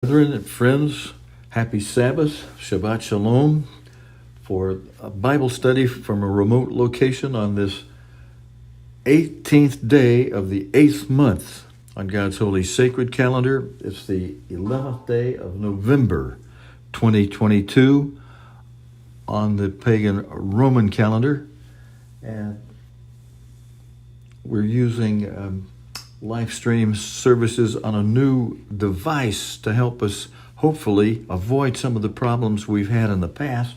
Brethren and friends, happy Sabbath, Shabbat Shalom, for a Bible study from a remote location on this 18th day of the 8th month on God's holy sacred calendar. It's the 11th day of November 2022 on the pagan Roman calendar, and we're using live stream services on a new device to help us hopefully avoid some of the problems we've had in the past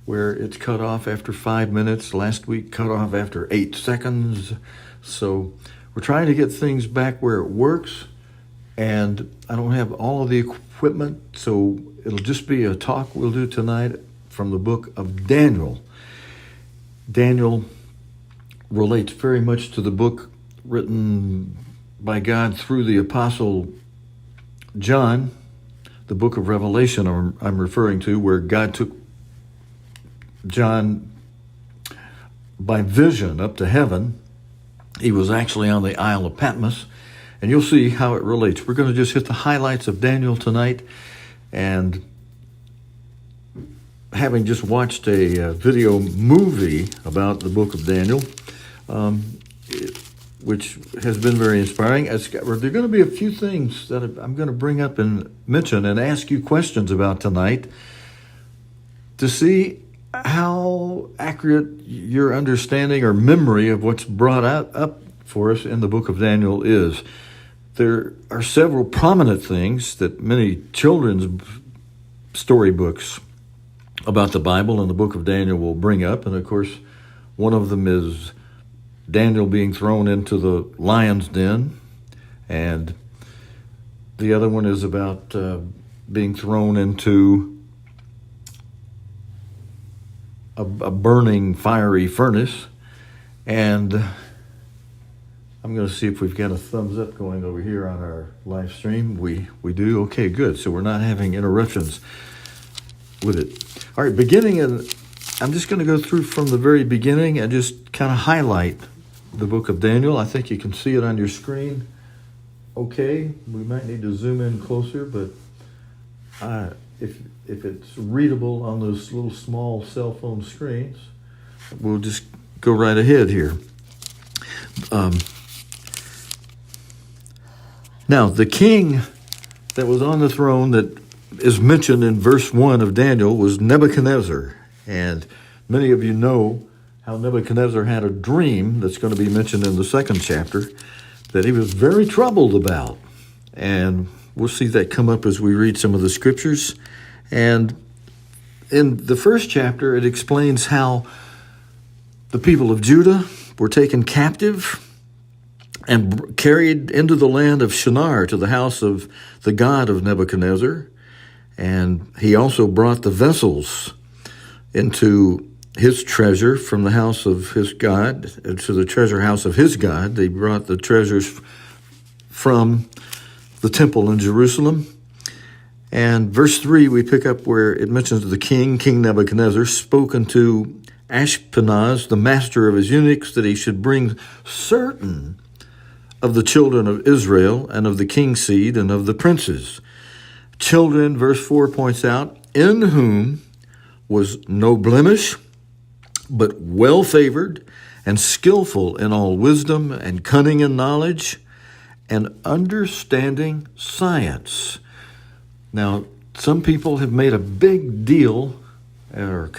where it's cut off after 5 minutes. Last week cut off after 8 seconds. So we're trying to get things back where it works, and I don't have all of the equipment, so it'll just be a talk we'll do tonight from the book of Daniel. Daniel relates very much to the book written by God through the Apostle John, the book of Revelation I'm referring to, where God took John by vision up to heaven. He was actually on the Isle of Patmos, and you'll see how it relates. We're going to just hit the highlights of Daniel tonight, and having just watched a video movie about the book of Daniel, which has been very inspiring. There are going to be a few things that I'm going to bring up and mention and ask you questions about tonight to see how accurate your understanding or memory of what's brought up for us in the book of Daniel is. There are several prominent things that many children's storybooks about the Bible and the book of Daniel will bring up, and of course one of them is Daniel being thrown into the lion's den, and the other one is about being thrown into a burning fiery furnace. And I'm going to see if we've got a thumbs up going over here on our live stream. We do? Okay, good. So we're not having interruptions with it. All right, I'm just going to go through from the very beginning and just kind of highlight the book of Daniel. I think you can see it on your screen. Okay, we might need to zoom in closer, but if it's readable on those little small cell phone screens, we'll just go right ahead here. Now, the king that was on the throne that is mentioned in verse 1 of Daniel was Nebuchadnezzar, and many of you know how Nebuchadnezzar had a dream that's going to be mentioned in the second chapter that he was very troubled about. And we'll see that come up as we read some of the scriptures. And in the first chapter, it explains how the people of Judah were taken captive and carried into the land of Shinar to the house of the god of Nebuchadnezzar. And he also brought the vessels into his treasure from the house of his God to the treasure house of his God. They brought the treasures from the temple in Jerusalem. And verse 3, we pick up where it mentions the king, King Nebuchadnezzar, spoke unto Ashpenaz, the master of his eunuchs, that he should bring certain of the children of Israel and of the king's seed and of the princes. Children, verse 4 points out, in whom was no blemish, but well-favored and skillful in all wisdom and cunning in knowledge and understanding science. Now, some people have made a big deal, or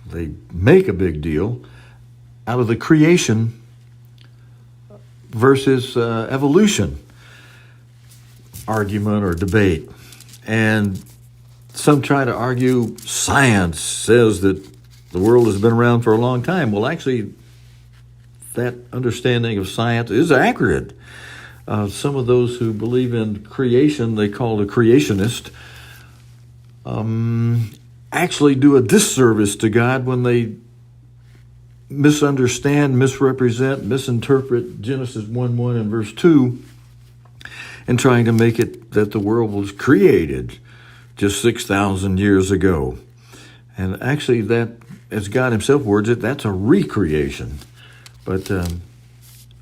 they make a big deal, out of the creation versus evolution argument or debate. And some try to argue science says that the world has been around for a long time. Well, actually, that understanding of science is accurate. Some of those who believe in creation, they call a creationist, actually do a disservice to God when they misunderstand, misrepresent, misinterpret Genesis 1:1 and verse 2 and trying to make it that the world was created just 6,000 years ago. And actually that, as God himself words it, that's a recreation. But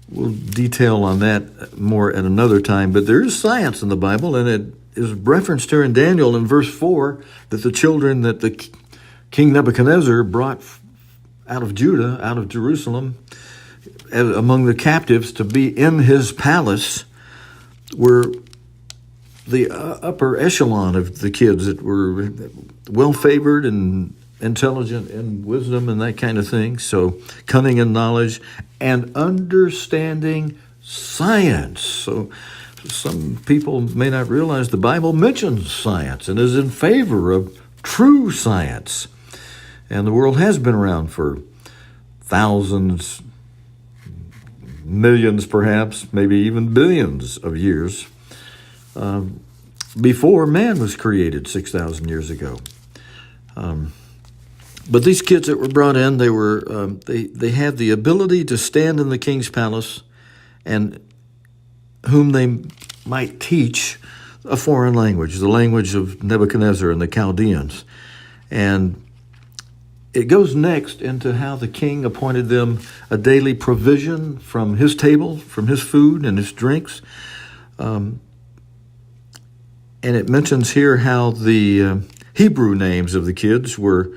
we'll detail on that more at another time. But there is science in the Bible, and is referenced here in Daniel in verse 4 that the children that the King Nebuchadnezzar brought out of Judah, out of Jerusalem, among the captives to be in his palace were the upper echelon of the kids that were well-favored and intelligent in wisdom and that kind of thing. So cunning in knowledge and understanding science. So some people may not realize the Bible mentions science and is in favor of true science. And the world has been around for thousands, millions perhaps, maybe even billions of years before man was created 6,000 years ago. But these kids that were brought in, they had the ability to stand in the king's palace and whom they might teach a foreign language, the language of Nebuchadnezzar and the Chaldeans. And it goes next into how the king appointed them a daily provision from his table, from his food and his drinks. And it mentions here how the Hebrew names of the kids were,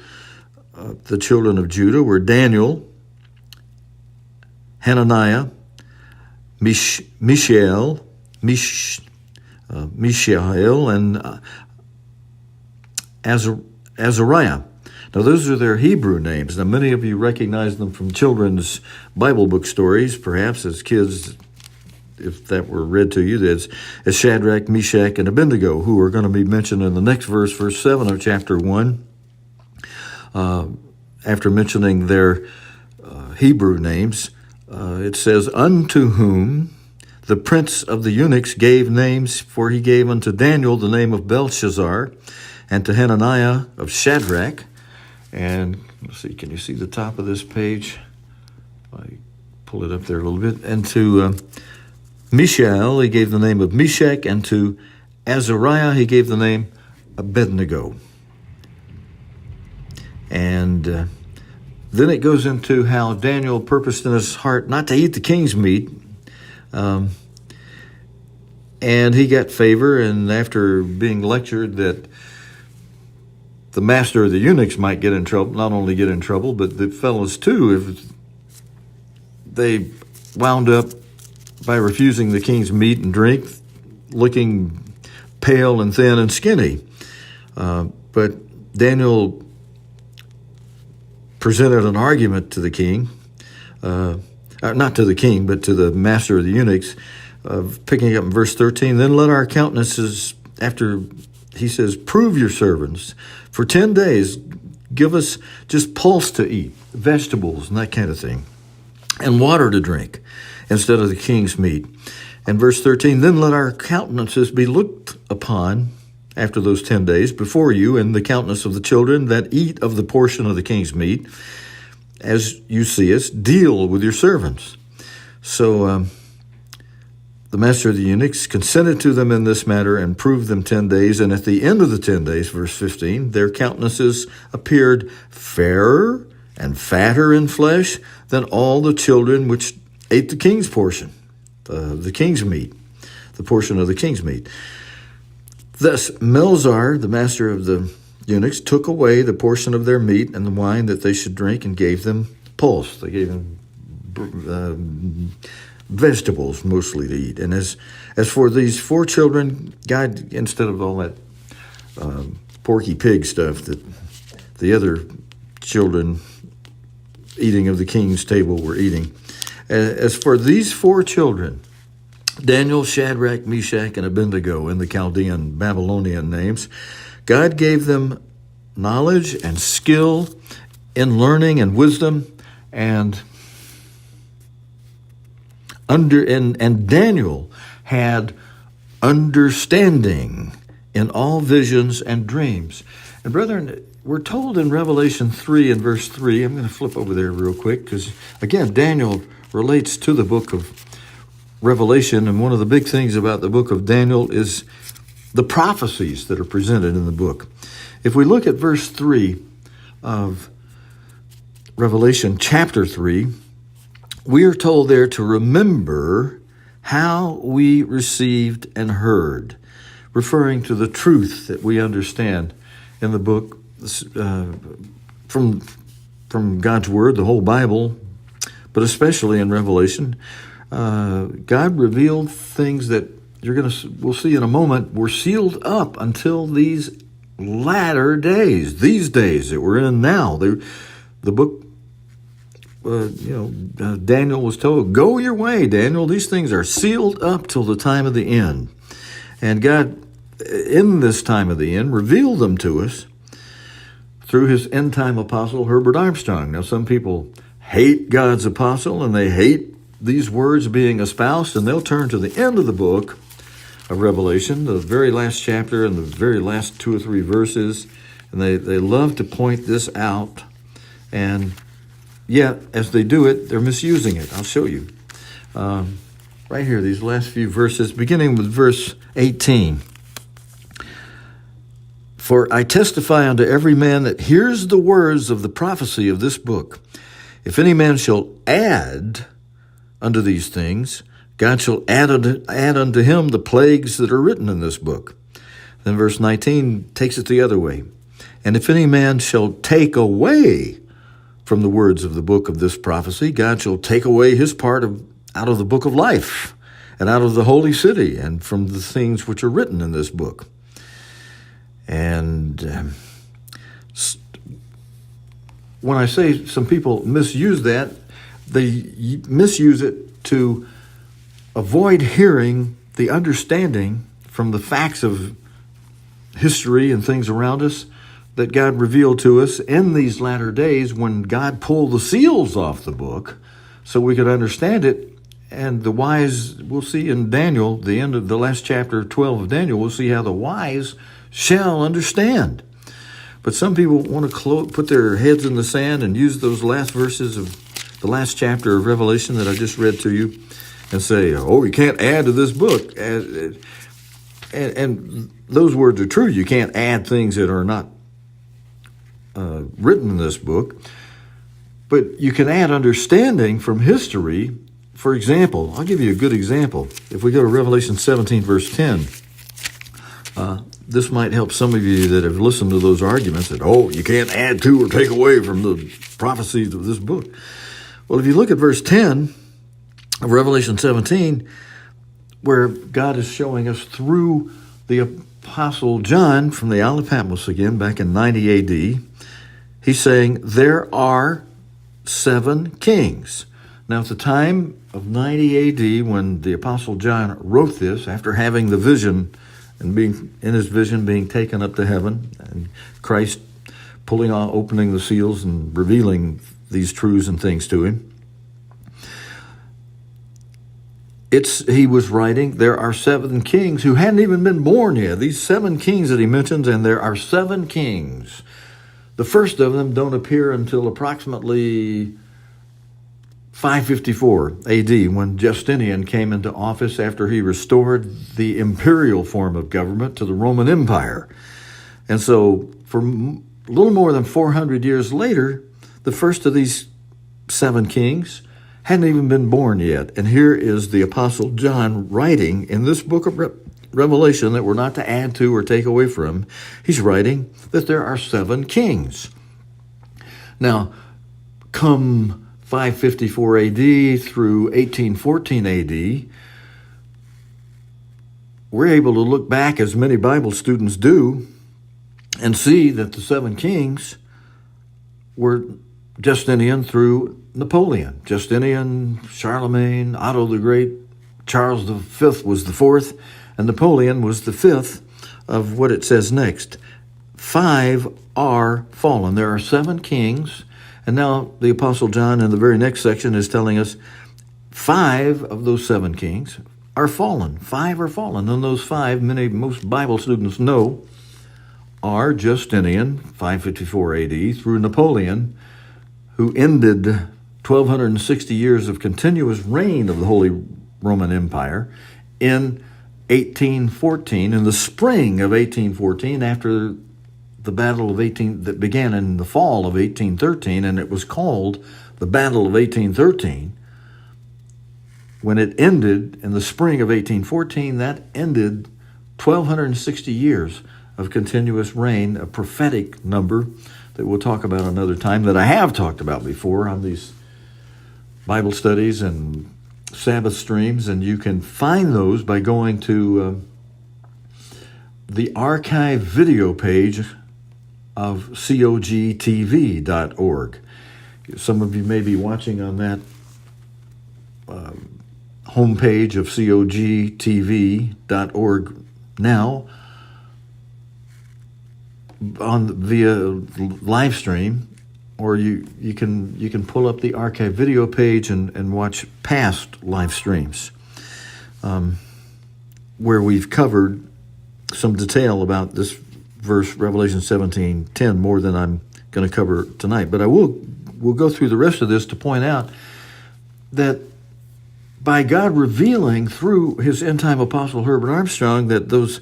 the children of Judah were Daniel, Hananiah, Mishael, and Azariah. Now, those are their Hebrew names. Now, many of you recognize them from children's Bible book stories, perhaps as kids, if that were read to you, as Shadrach, Meshach, and Abednego, who are going to be mentioned in the next verse, verse 7 of chapter 1. After mentioning their Hebrew names, it says, unto whom the prince of the eunuchs gave names, for he gave unto Daniel the name of Belshazzar, and to Hananiah of Shadrach. And let's see, can you see the top of this page? I pull it up there a little bit. And to Mishael, he gave the name of Meshach, and to Azariah, he gave the name Abednego. And then it goes into how Daniel purposed in his heart not to eat the king's meat. And he got favor, and after being lectured that the master of the eunuchs might get in trouble, not only get in trouble, but the fellows too, if they wound up by refusing the king's meat and drink, looking pale and thin and skinny. But Daniel presented an argument to the king, not to the king, but to the master of the eunuchs, picking up in verse 13, then let our countenances, after he says, prove your servants for 10 days, give us just pulse to eat, vegetables and that kind of thing, and water to drink instead of the king's meat. And verse 13, then let our countenances be looked upon after those 10 days before you, and the countenance of the children that eat of the portion of the king's meat, as you see us, deal with your servants. So the master of the eunuchs consented to them in this matter and proved them 10 days. And at the end of the 10 days, verse 15, their countenances appeared fairer and fatter in flesh than all the children which ate the king's portion, the king's meat, the portion of the king's meat. Thus Melzar, the master of the eunuchs, took away the portion of their meat and the wine that they should drink and gave them pulse. They gave them vegetables mostly to eat. And as for these 4 children, God, instead of all that porky pig stuff that the other children eating of the king's table were eating, as for these 4 children, Daniel, Shadrach, Meshach, and Abednego in the Chaldean Babylonian names, God gave them knowledge and skill in learning and wisdom, and Daniel had understanding in all visions and dreams. And brethren, we're told in Revelation 3 and verse 3, I'm going to flip over there real quick because, again, Daniel relates to the book of Revelation, and one of the big things about the book of Daniel is the prophecies that are presented in the book. If we look at verse 3 of Revelation chapter 3, we are told there to remember how we received and heard. referring to the truth that we understand in the book from God's Word, the whole Bible, but especially in Revelation. God revealed things that we'll see in a moment, were sealed up until these latter days, these days that we're in now. The book, Daniel was told, go your way, Daniel. These things are sealed up till the time of the end. And God, in this time of the end, revealed them to us through his end-time apostle, Herbert Armstrong. Now, some people hate God's apostle, and they hate these words being espoused, and they'll turn to the end of the book of Revelation, the very last chapter and the very last 2 or 3 verses, and they love to point this out, and yet, as they do it, they're misusing it. I'll show you. Right here, these last few verses, beginning with verse 18. For I testify unto every man that hears the words of the prophecy of this book. If any man shall add unto these things, God shall add unto him the plagues that are written in this book. Then verse 19 takes it the other way. And if any man shall take away from the words of the book of this prophecy, God shall take away his part out of the book of life, and out of the holy city, and from the things which are written in this book. And when I say some people misuse that, they misuse it to avoid hearing the understanding from the facts of history and things around us that God revealed to us in these latter days when God pulled the seals off the book so we could understand it. And the wise, we'll see in Daniel, the end of the last chapter 12 of Daniel, we'll see how the wise shall understand. But some people want to put their heads in the sand and use those last verses of the last chapter of Revelation that I just read to you and say, oh, you can't add to this book. And those words are true. You can't add things that are not written in this book. But you can add understanding from history. For example, I'll give you a good example. If we go to Revelation 17, verse 10, this might help some of you that have listened to those arguments that, oh, you can't add to or take away from the prophecies of this book. Well, if you look at verse 10 of Revelation 17, where God is showing us through the Apostle John from the Isle of Patmos again, back in 90 A.D., he's saying there are 7 kings. Now, at the time of 90 A.D., when the Apostle John wrote this, after having the vision and being in his vision being taken up to heaven, and Christ opening the seals and revealing these truths and things to him, he was writing, there are 7 kings who hadn't even been born yet. These 7 kings that he mentions, and there are 7 kings. The first of them don't appear until approximately 554 A.D., when Justinian came into office after he restored the imperial form of government to the Roman Empire. And so for a little more than 400 years later, the first of these 7 kings hadn't even been born yet. And here is the Apostle John writing in this book of Revelation that we're not to add to or take away from. He's writing that there are 7 kings. Now, come 554 A.D. through 1814 A.D., we're able to look back, as many Bible students do, and see that the 7 kings were Justinian through Napoleon. Justinian, Charlemagne, Otto the Great, Charles V was the 4th, and Napoleon was the 5th of what it says next. 5 are fallen. There are 7 kings. And now the Apostle John in the very next section is telling us 5 of those 7 kings are fallen. 5 are fallen. And those 5, most Bible students know, are Justinian, 554 A.D., through Napoleon, who ended 1,260 years of continuous reign of the Holy Roman Empire in 1814, in the spring of 1814, after the Battle of that began in the fall of 1813, and it was called the Battle of 1813. When it ended in the spring of 1814, that ended 1,260 years of continuous reign, a prophetic number that we'll talk about another time, that I have talked about before on these Bible studies and Sabbath streams, and you can find those by going to the archive video page of cogtv.org. Some of you may be watching on that homepage of cogtv.org now via live stream, or you can pull up the archive video page and watch past live streams where we've covered some detail about this verse, Revelation 17:10, more than I'm going to cover tonight. But we'll go through the rest of this to point out that by God revealing through his end-time apostle Herbert Armstrong that those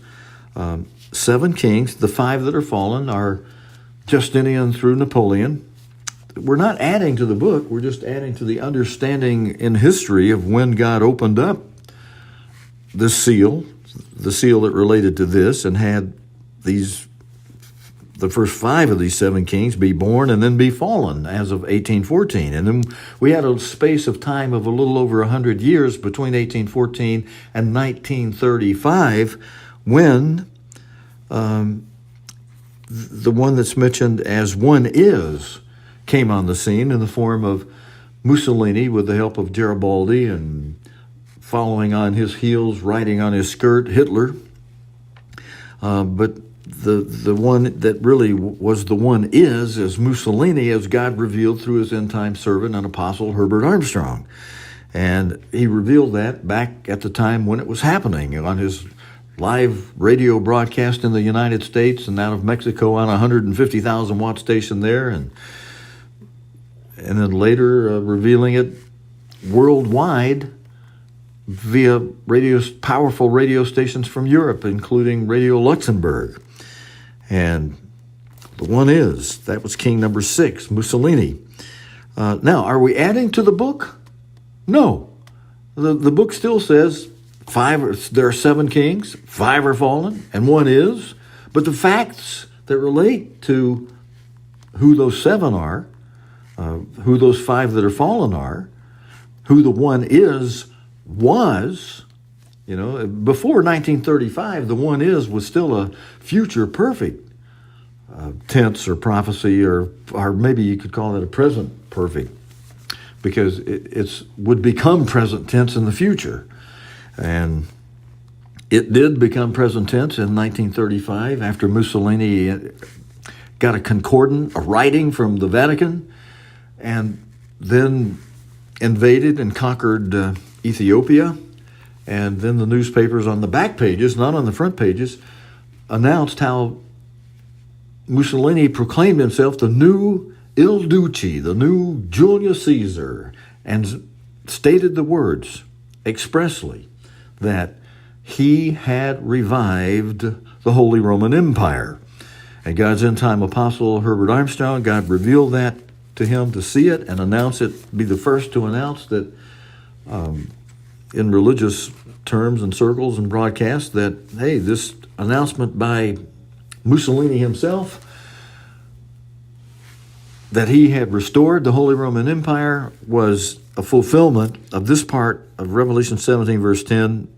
7 kings, the 5 that are fallen, are Justinian through Napoleon. We're not adding to the book, we're just adding to the understanding in history of when God opened up this seal, the seal that related to this, and had the first 5 of these 7 kings be born and then be fallen as of 1814. And then we had a space of time of a little over 100 years between 1814 and 1935 when the one that's mentioned as one is came on the scene in the form of Mussolini with the help of Garibaldi, and following on his heels, riding on his skirt, Hitler. But the one that really was the one is Mussolini, as God revealed through his end-time servant and apostle Herbert Armstrong. And he revealed that back at the time when it was happening on his live radio broadcast in the United States and out of Mexico on a 150,000 watt station there, and then later revealing it worldwide via powerful radio stations from Europe, including Radio Luxembourg. And the one is, that was king number 6, Mussolini. Now, are we adding to the book? No. The book still says there are 7 kings, 5 are fallen, and 1 is. But the facts that relate to who those 7 are, who those 5 that are fallen are, who the 1 is, was, before 1935, the one was still a future perfect tense or prophecy, or maybe you could call it a present perfect, because it would become present tense in the future. And it did become present tense in 1935 after Mussolini got a writing from the Vatican, and then invaded and conquered Ethiopia. And then the newspapers on the back pages, not on the front pages, announced how Mussolini proclaimed himself the new Il Duce, the new Julius Caesar, and stated the words expressly that he had revived the Holy Roman Empire. And God's end-time apostle Herbert Armstrong, God revealed that to him to see it and announce it, be the first to announce that in religious terms and circles and broadcasts that, hey, this announcement by Mussolini himself that he had restored the Holy Roman Empire was a fulfillment of this part of Revelation 17, verse 10,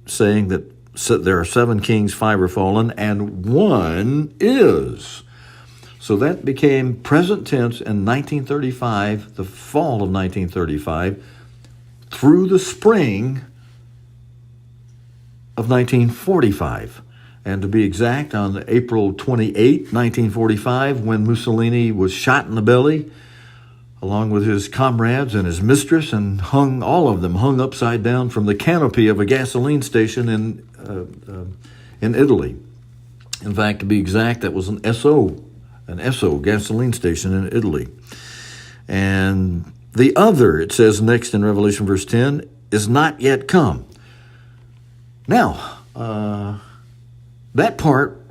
saying that there are 7 kings, 5 are fallen, and 1 is. So that became present tense in 1935, the fall of 1935, through the spring of 1945. And to be exact, on April 28, 1945, when Mussolini was shot in the belly, along with his comrades and his mistress, and all of them hung upside down from the canopy of a gasoline station in Italy. In fact, to be exact, that was an Esso gasoline station in Italy. And the other, it says next in Revelation verse 10, is not yet come. Now, that part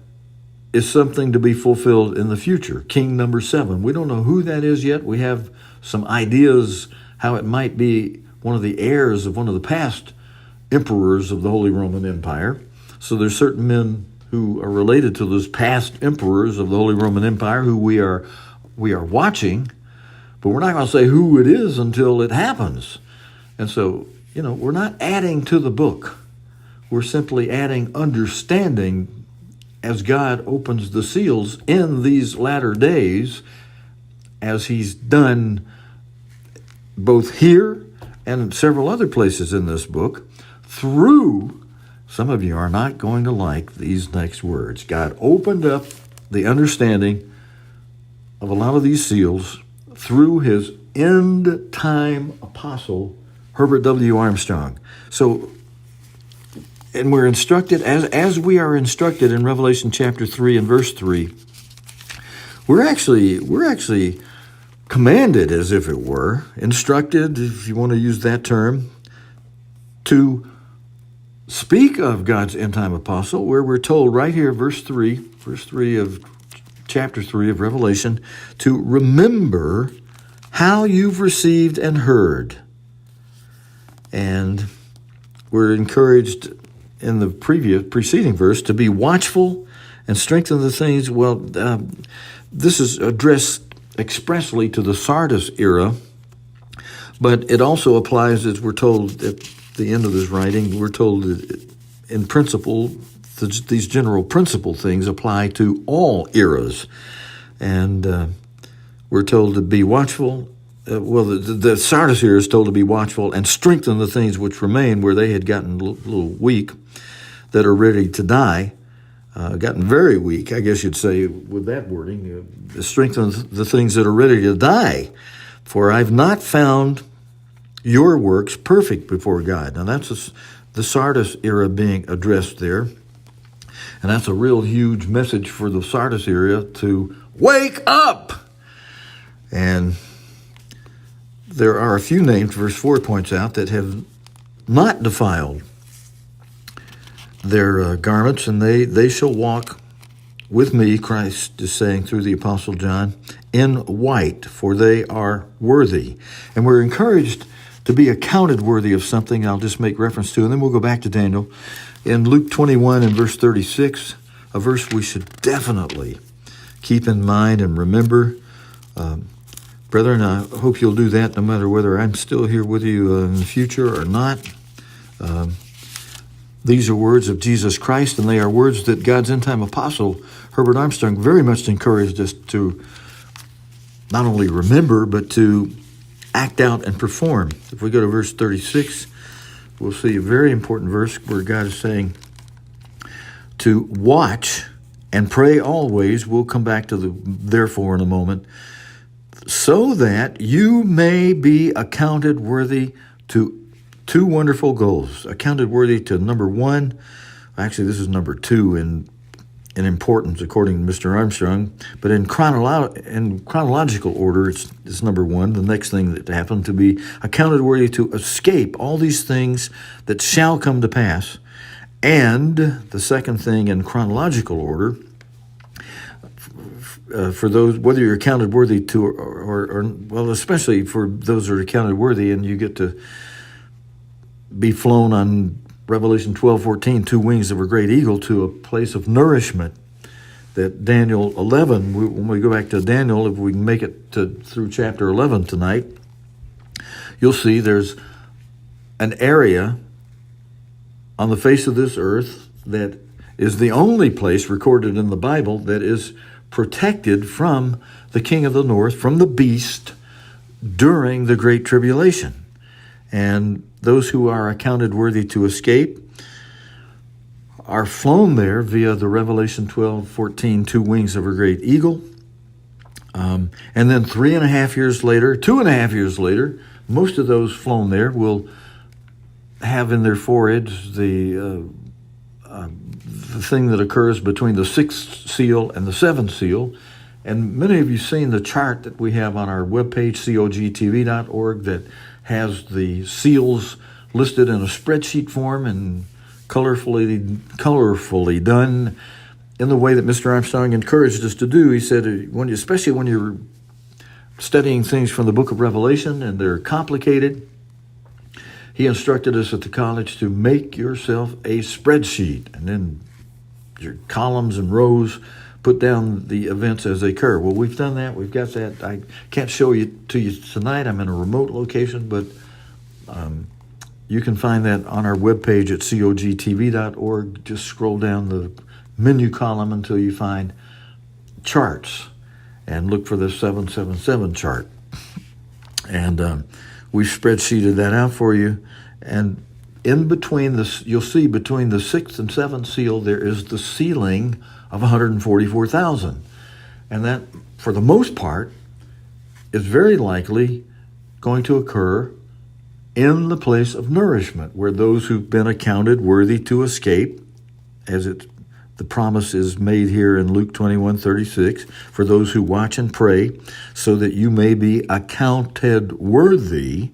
is something to be fulfilled in the future. King number 7. We don't know who that is yet. We have some ideas how it might be one of the heirs of one of the past emperors of the Holy Roman Empire. So there's certain men who are related to those past emperors of the Holy Roman Empire who we are watching, but we're not going to say who it is until it happens. And so, we're not adding to the book. We're simply adding understanding as God opens the seals in these latter days, as he's done both here and several other places in this book, through, some of you are not going to like these next words. God opened up the understanding of a lot of these seals through his end-time apostle, Herbert W. Armstrong. So, and we're instructed, as we are instructed in Revelation chapter 3 and verse 3, we're actually commanded, as if it were, instructed, if you want to use that term, to speak of God's end-time apostle, where we're told right here, verse 3 of chapter 3 of Revelation, to remember how you've received and heard. And we're encouraged in the preceding verse to be watchful and strengthen the things. Well, this is addressed expressly to the Sardis era, but it also applies, as we're told at the end of this writing, we're told that in principle, these general principle things apply to all eras. And we're told to be watchful. The Sardis era is told to be watchful and strengthen the things which remain, where they had gotten a little weak, that are ready to die, gotten very weak, I guess you'd say, with that wording, strengthen the things that are ready to die. For I've not found your works perfect before God. Now that's the Sardis era being addressed there. And that's a real huge message for the Sardis era to wake up. And there are a few names, verse 4 points out, that have not defiled their garments, and they shall walk with me, Christ is saying through the Apostle John, in white, for they are worthy. And we're encouraged to be accounted worthy of something I'll just make reference to, and then we'll go back to Daniel. In Luke 21 and verse 36, a verse we should definitely keep in mind and remember. Brethren, I hope you'll do that no matter whether I'm still here with you in the future or not. These are words of Jesus Christ, and they are words that God's end-time apostle, Herbert Armstrong, very much encouraged us to not only remember, but to act out and perform. If we go to verse 36, we'll see a very important verse where God is saying to watch and pray always. We'll come back to the therefore in a moment. So that you may be accounted worthy to two wonderful goals. Accounted worthy to number one. Actually, this is number two in importance, according to Mr. Armstrong. But in chronological order, it's number one. The next thing that happened, to be accounted worthy to escape all these things that shall come to pass. And the second thing in chronological order, for those, whether you're accounted worthy to, or well, especially for those that are accounted worthy, and you get to be flown on Revelation 12:14, two wings of a great eagle, to a place of nourishment. That Daniel 11, when we go back to Daniel, if we can make it through chapter 11 tonight, you'll see there's an area on the face of this earth that is the only place recorded in the Bible that is protected from the king of the north, from the beast, during the Great Tribulation. And those who are accounted worthy to escape are flown there via the Revelation 12:14, two wings of a great eagle. And then 2.5 years later, most of those flown there will have in their foreheads the thing that occurs between the sixth seal and the seventh seal. And many of you have seen the chart that we have on our webpage, cogtv.org, that has the seals listed in a spreadsheet form and colorfully done in the way that Mr. Armstrong encouraged us to do. He said, especially when you're studying things from the book of Revelation and they're complicated, he instructed us at the college to make yourself a spreadsheet, and then your columns and rows, put down the events as they occur. Well, we've done that. We've got that. I can't show you to you tonight. I'm in a remote location, but you can find that on our webpage at cogtv.org. Just scroll down the menu column until you find charts and look for the 777 chart. And we've spreadsheeted that out for you. And in between this, you'll see between the sixth and seventh seal, there is the sealing of 144,000. And that, for the most part, is very likely going to occur in the place of nourishment, where those who've been accounted worthy to escape, as the promise is made here in Luke 21:36, for those who watch and pray, so that you may be accounted worthy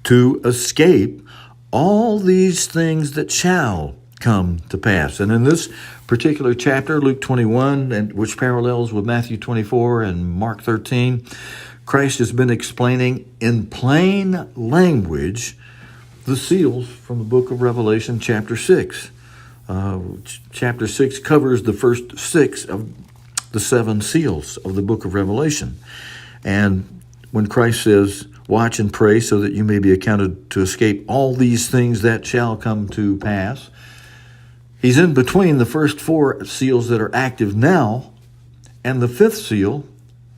to escape all these things that shall come to pass. And in this particular chapter, Luke 21, and which parallels with Matthew 24 and Mark 13, Christ has been explaining in plain language the seals from the book of Revelation, chapter 6. Chapter 6 covers the first 6 of the 7 seals of the book of Revelation. And when Christ says, watch and pray so that you may be accounted to escape all these things that shall come to pass, he's in between the first 4 seals that are active now and the 5th seal,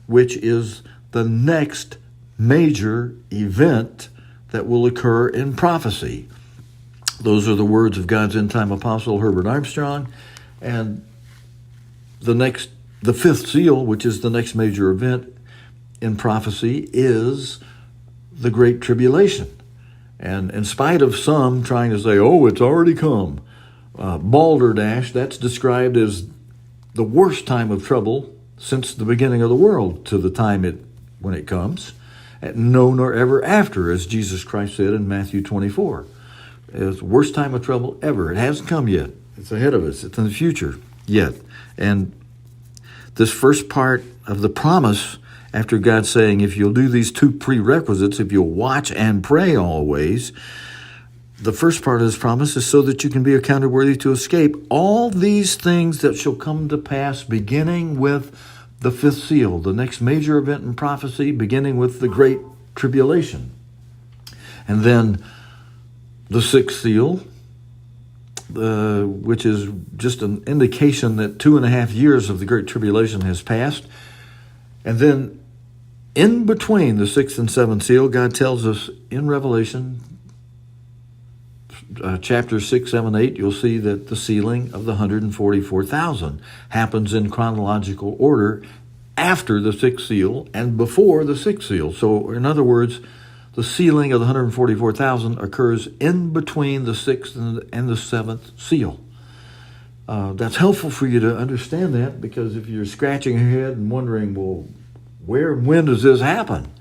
which is the next major event that will occur in prophecy. Those are the words of God's end-time apostle Herbert Armstrong. And the 5th seal, which is the next major event in prophecy, is the Great Tribulation. And in spite of some trying to say, oh, it's already come, balderdash, that's described as the worst time of trouble since the beginning of the world to the time when it comes, no nor ever after, as Jesus Christ said in Matthew 24. It's the worst time of trouble ever. It hasn't come yet. It's ahead of us. It's in the future yet. And this first part of the promise, after God saying, if you'll do these 2 prerequisites, if you'll watch and pray always, the first part of this promise is so that you can be accounted worthy to escape all these things that shall come to pass, beginning with the 5th seal, the next major event in prophecy, beginning with the Great Tribulation. And then the 6th seal, which is just an indication that 2.5 years of the Great Tribulation has passed. And then in between the 6th and 7th seal, God tells us in Revelation, chapter 6, 7, 8, you'll see that the sealing of the 144,000 happens in chronological order after the 6th seal and before the 6th seal. So in other words, the sealing of the 144,000 occurs in between the 6th and the 7th seal. That's helpful for you to understand that, because if you're scratching your head and wondering, well, where and when does this happen?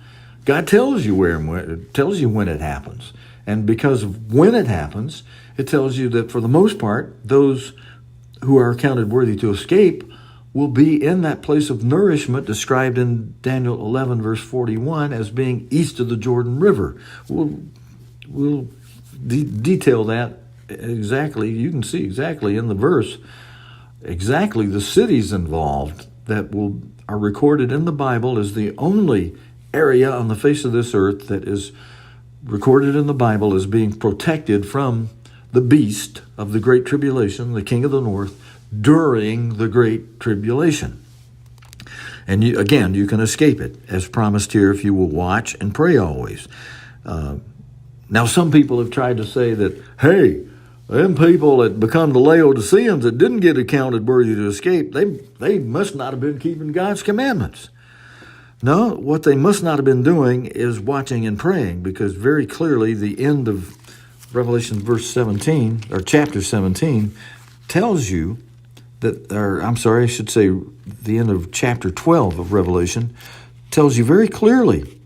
God tells you where and when, it tells you when it happens. And because of when it happens, it tells you that for the most part, those who are accounted worthy to escape will be in that place of nourishment described in Daniel 11, verse 41, as being east of the Jordan River. We'll detail that exactly. You can see exactly in the verse, exactly the cities involved that are recorded in the Bible as the only area on the face of this earth that is recorded in the Bible as being protected from the beast of the Great Tribulation, the King of the North, during the Great Tribulation. And you can escape it, as promised here, if you will watch and pray always. Now, some people have tried to say that, hey, them people that become the Laodiceans that didn't get accounted worthy to escape, they must not have been keeping God's commandments. No, what they must not have been doing is watching and praying, because very clearly the end of Revelation chapter 17 tells you that, I should say the end of chapter 12 of Revelation tells you very clearly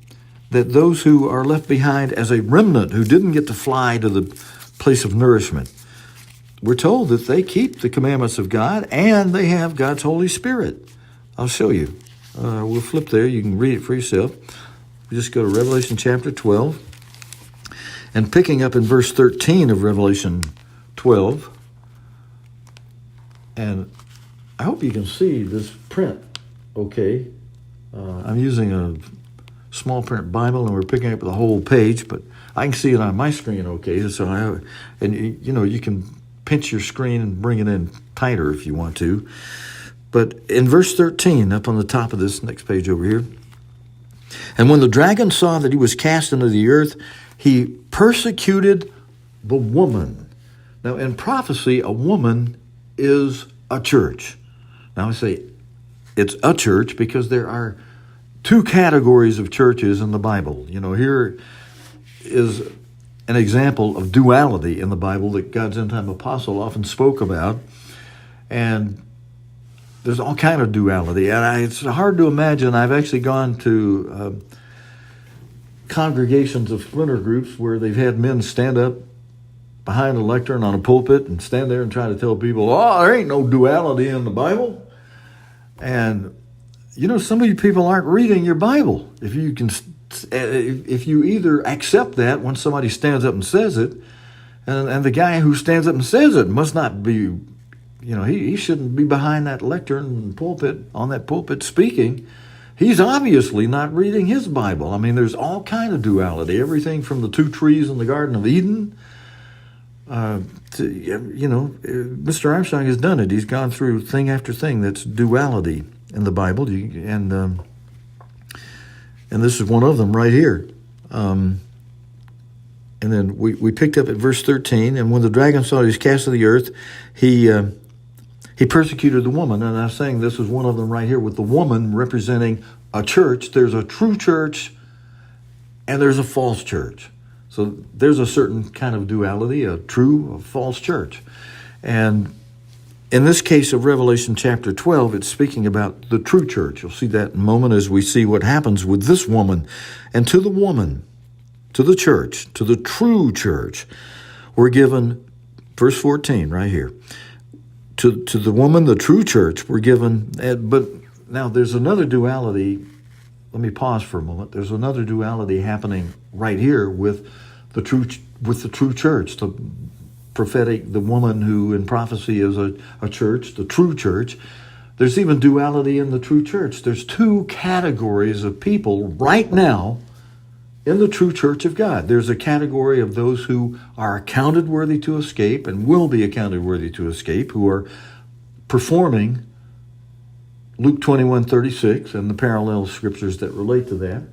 that those who are left behind as a remnant who didn't get to fly to the place of nourishment, we're told that they keep the commandments of God and they have God's Holy Spirit. I'll show you. We'll flip there. You can read it for yourself. We just go to Revelation chapter 12. And picking up in verse 13 of Revelation 12, and I hope you can see this print okay. I'm using a small print Bible, and we're picking up the whole page, but I can see it on my screen okay. So you can pinch your screen and bring it in tighter if you want to. But in verse 13, up on the top of this next page over here, and when the dragon saw that he was cast into the earth, he persecuted the woman. Now, in prophecy, a woman is a church. Now, I say it's a church because there are two categories of churches in the Bible. Here is an example of duality in the Bible that God's end-time apostle often spoke about. And there's all kind of duality. And it's hard to imagine. I've actually gone to congregations of splinter groups where they've had men stand up behind a lectern on a pulpit and stand there and try to tell people, there ain't no duality in the Bible. And, some of you people aren't reading your Bible. If you either accept that when somebody stands up and says it, and the guy who stands up and says it must not be, he shouldn't be behind that lectern and on that pulpit speaking. He's obviously not reading his Bible. I mean, there's all kind of duality, everything from the two trees in the Garden of Eden. Mr. Armstrong has done it. He's gone through thing after thing that's duality in the Bible, and this is one of them right here. And then we picked up at verse 13, and when the dragon saw he was cast to the earth, he persecuted the woman. And I'm saying this is one of them right here, with the woman representing a church. There's a true church, and there's a false church. So there's a certain kind of duality, a true, a false church. And in this case of Revelation chapter 12, it's speaking about the true church. You'll see that in a moment as we see what happens with this woman. And to the woman, to the church, to the true church, we're given, verse 14 right here, to the woman, the true church, we're given, but now there's another duality. Let me pause for a moment. There's another duality happening right here with the true church, the prophetic, the woman who in prophecy is a church, the true church. There's even duality in the true church. There's two categories of people right now in the true church of God. There's a category of those who are accounted worthy to escape and will be accounted worthy to escape, who are performing Luke 21:36 and the parallel scriptures that relate to that,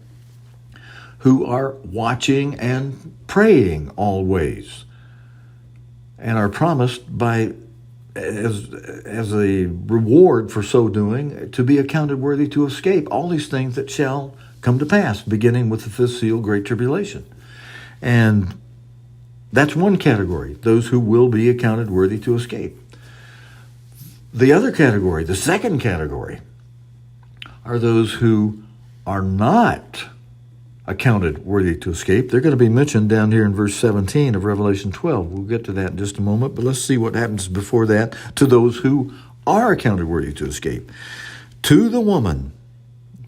who are watching and praying always, and are promised as a reward for so doing to be accounted worthy to escape all these things that shall come to pass, beginning with the fifth seal, great tribulation. And that's one category, those who will be accounted worthy to escape. The other category, the second category, are those who are not accounted worthy to escape. They're going to be mentioned down here in verse 17 of Revelation 12. We'll get to that in just a moment, but let's see what happens before that to those who are accounted worthy to escape. To the woman,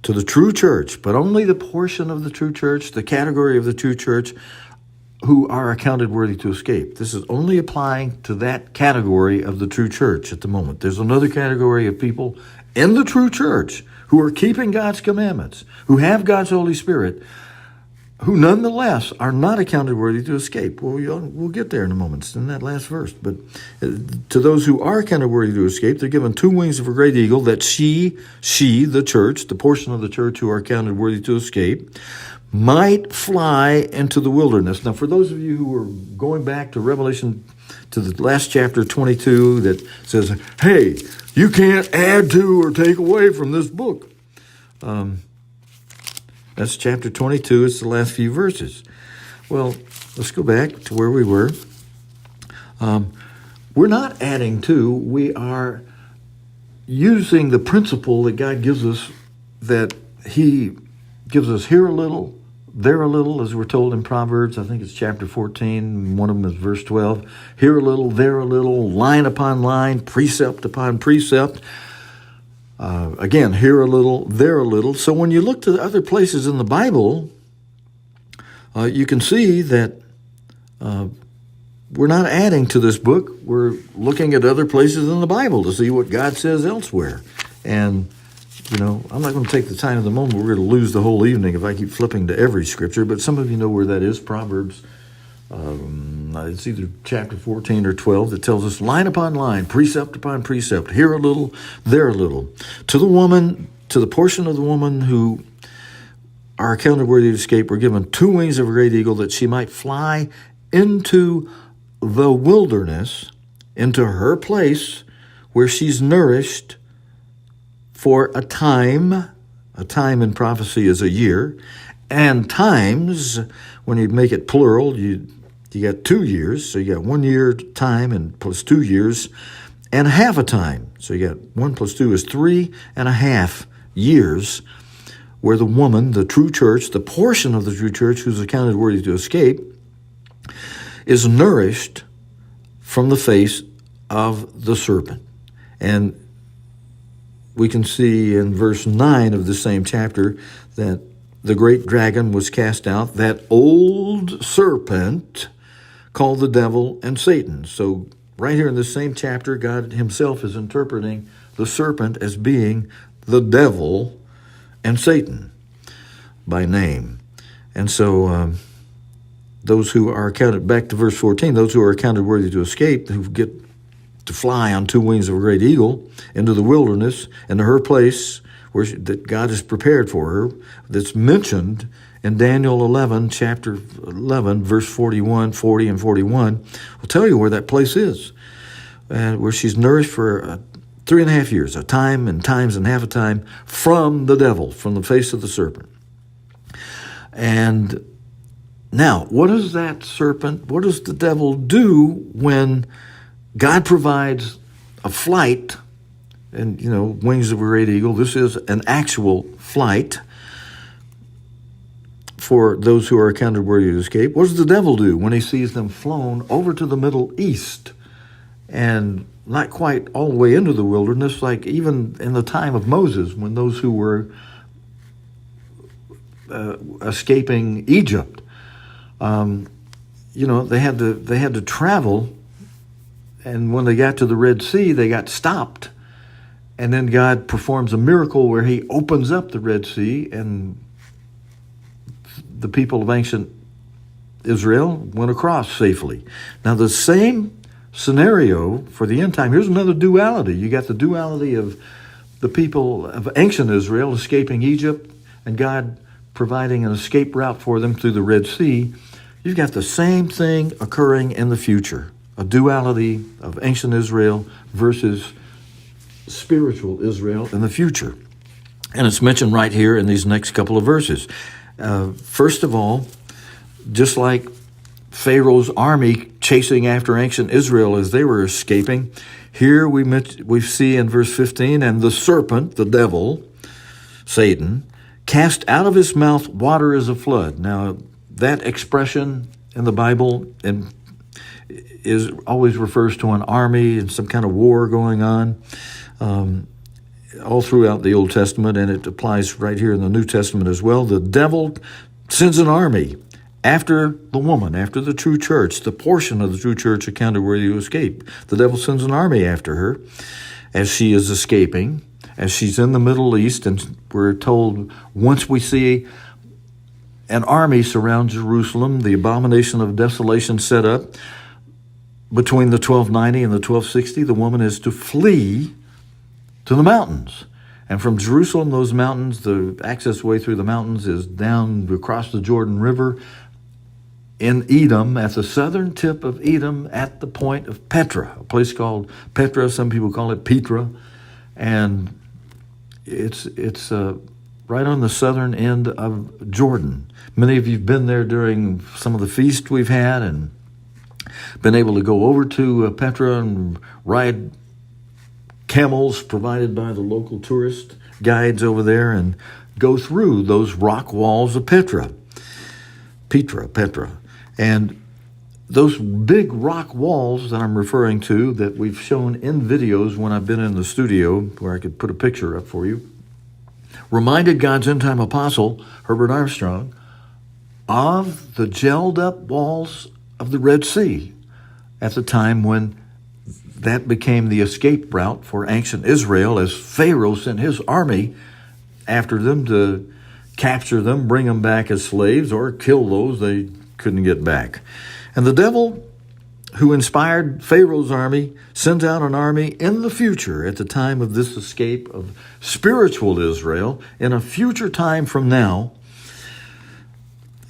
to the true church, but only the portion of the true church, the category of the true church, who are accounted worthy to escape. This is only applying to that category of the true church at the moment. There's another category of people in the true church who are keeping God's commandments, who have God's Holy Spirit, who nonetheless are not accounted worthy to escape. Well, we'll get there in a moment. It's in that last verse. But to those who are accounted worthy to escape, they're given two wings of a great eagle, that she, the church, the portion of the church who are accounted worthy to escape, might fly into the wilderness. Now, for those of you who are going back to Revelation, to the last chapter 22, that says, hey, you can't add to or take away from this book. That's chapter 22. It's the last few verses. Well, let's go back to where we were. We're not adding to. We are using the principle that God gives us, that he gives us here a little, there a little, as we're told in Proverbs. I think it's chapter 14. One of them is verse 12. Here a little, there a little, line upon line, precept upon precept. Again, here a little, there a little. So when you look to other places in the Bible, you can see that we're not adding to this book. We're looking at other places in the Bible to see what God says elsewhere. And, I'm not going to take the time of the moment. We're going to lose the whole evening if I keep flipping to every scripture, but some of you know where that is, Proverbs. It's either chapter 14 or 12 that tells us line upon line, precept upon precept, here a little, there a little. To the portion of the woman who are accounted worthy to escape, were given 2 wings of a great eagle, that she might fly into the wilderness, into her place where she's nourished for a time. A time in prophecy is a year, and times, when you make it plural, you got 2 years, so you got 1 year time and plus 2 years, and half a time. So you got 1 plus 2 is 3.5 years, where the woman, the true church, the portion of the true church who's accounted worthy to escape, is nourished from the face of the serpent. And we can see in verse 9 of the same chapter that the great dragon was cast out, that old serpent called the devil and Satan. So right here in this same chapter, God himself is interpreting the serpent as being the devil and Satan by name. And so those who are accounted, back to verse 14, those who are accounted worthy to escape, who get to fly on 2 wings of a great eagle into the wilderness, into her place that God has prepared for her, that's mentioned in Daniel 11, chapter 11, verse 41, 40, and 41, will tell you where that place is, where she's nourished for 3.5 years, a time and times and half a time, from the devil, from the face of the serpent. And now, what does that serpent, what does the devil do when God provides a flight, and, wings of a great eagle? This is an actual flight for those who are accounted worthy to escape. What does the devil do when he sees them flown over to the Middle East and not quite all the way into the wilderness, like even in the time of Moses, when those who were escaping Egypt, they had to travel. And when they got to the Red Sea, they got stopped. And then God performs a miracle where he opens up the Red Sea, and the people of ancient Israel went across safely. Now, the same scenario for the end time, here's another duality. You got the duality of the people of ancient Israel escaping Egypt and God providing an escape route for them through the Red Sea. You've got the same thing occurring in the future. A duality of ancient Israel versus spiritual Israel in the future. And it's mentioned right here in these next couple of verses. First of all, just like Pharaoh's army chasing after ancient Israel as they were escaping, here we see in verse 15, and the serpent, the devil, Satan, cast out of his mouth water as a flood. Now, that expression in the Bible always refers to an army and some kind of war going on all throughout the Old Testament, and it applies right here in the New Testament as well. The devil sends an army after the woman, after the true church, the portion of the true church accounted worthy to escape. The devil sends an army after her as she is escaping, as she's in the Middle East, and we're told once we see an army surround Jerusalem, the abomination of desolation set up between the 1290 and the 1260, the woman is to flee to the mountains. And from Jerusalem, those mountains, the access way through the mountains is down across the Jordan River in Edom, at the southern tip of Edom, at the point of Petra, a place called Petra. Some people call it Petra. And it's right on the southern end of Jordan. Many of you have been there during some of the feasts we've had and been able to go over to Petra and ride camels provided by the local tourist guides over there and go through those rock walls of Petra. And those big rock walls that I'm referring to that we've shown in videos when I've been in the studio, where I could put a picture up for you, reminded God's end-time apostle, Herbert Armstrong, of the gelled-up walls of the Red Sea at the time when that became the escape route for ancient Israel, as Pharaoh sent his army after them to capture them, bring them back as slaves, or kill those they couldn't get back. And the devil, who inspired Pharaoh's army, sends out an army in the future at the time of this escape of spiritual Israel, in a future time from now,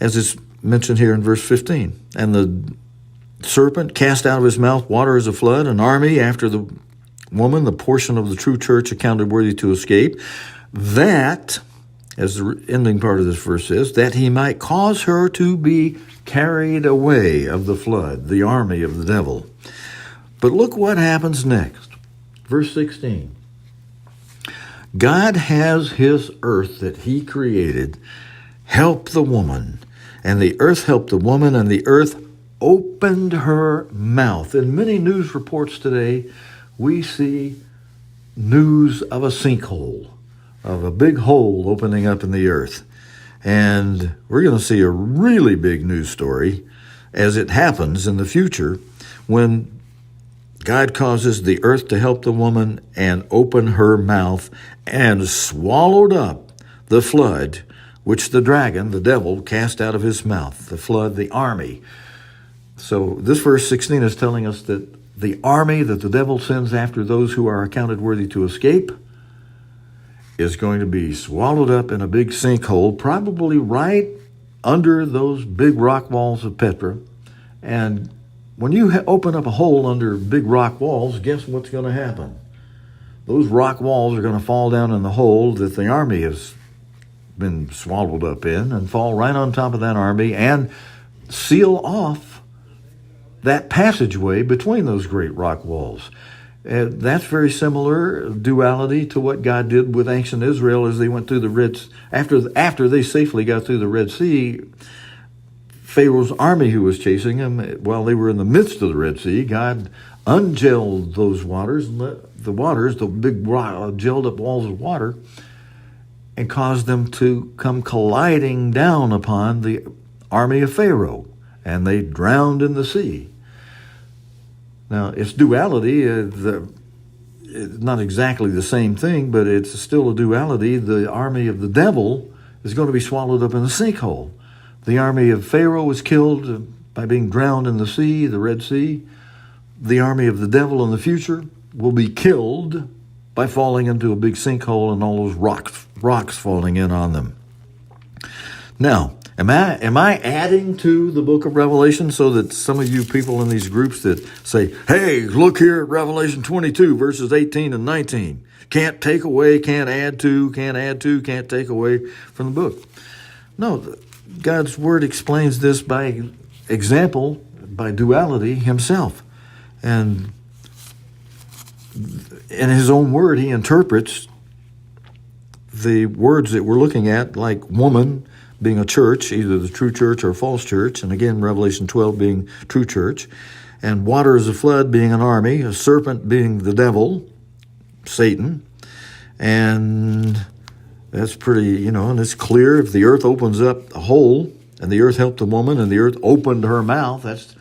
as is mentioned here in verse 15. And the serpent cast out of his mouth water as a flood, an army after the woman, the portion of the true church accounted worthy to escape, that, as the ending part of this verse says, that he might cause her to be carried away of the flood, the army of the devil. But look what happens next. Verse 16. God has his earth that he created help the woman, and the earth helped the woman, and the earth opened her mouth. In many news reports today, we see news of a sinkhole, of a big hole opening up in the earth. And we're going to see a really big news story as it happens in the future when God causes the earth to help the woman and open her mouth and swallowed up the flood which the dragon, the devil, cast out of his mouth. The flood, the army. So this verse 16 is telling us that the army that the devil sends after those who are accounted worthy to escape is going to be swallowed up in a big sinkhole, probably right under those big rock walls of Petra. And when you open up a hole under big rock walls, guess what's going to happen? Those rock walls are going to fall down in the hole that the army has been swallowed up in and fall right on top of that army and seal off that passageway between those great rock walls. That's very similar duality to what God did with ancient Israel as they went through the Red Sea. After they safely got through the Red Sea, Pharaoh's army who was chasing them, while they were in the midst of the Red Sea, God ungelled those waters, and let the waters, the big gelled up walls of water, and caused them to come colliding down upon the army of Pharaoh, and they drowned in the sea. Now, it's duality, not exactly the same thing, but it's still a duality. The army of the devil is going to be swallowed up in a sinkhole. The army of Pharaoh was killed by being drowned in the sea, the Red Sea. The army of the devil in the future will be killed by falling into a big sinkhole and all those rocks falling in on them. Now, am I adding to the book of Revelation so that some of you people in these groups that say, hey, look here at Revelation 22, verses 18 and 19. Can't take away, can't add to, can't take away from the book. No, God's word explains this by example, by duality himself. And in his own word, he interprets the words that we're looking at, like woman being a church, either the true church or false church, and again, Revelation 12 being true church, and water as a flood being an army, a serpent being the devil, Satan, and that's pretty, and it's clear if the earth opens up a hole, and the earth helped the woman, and the earth opened her mouth, that's,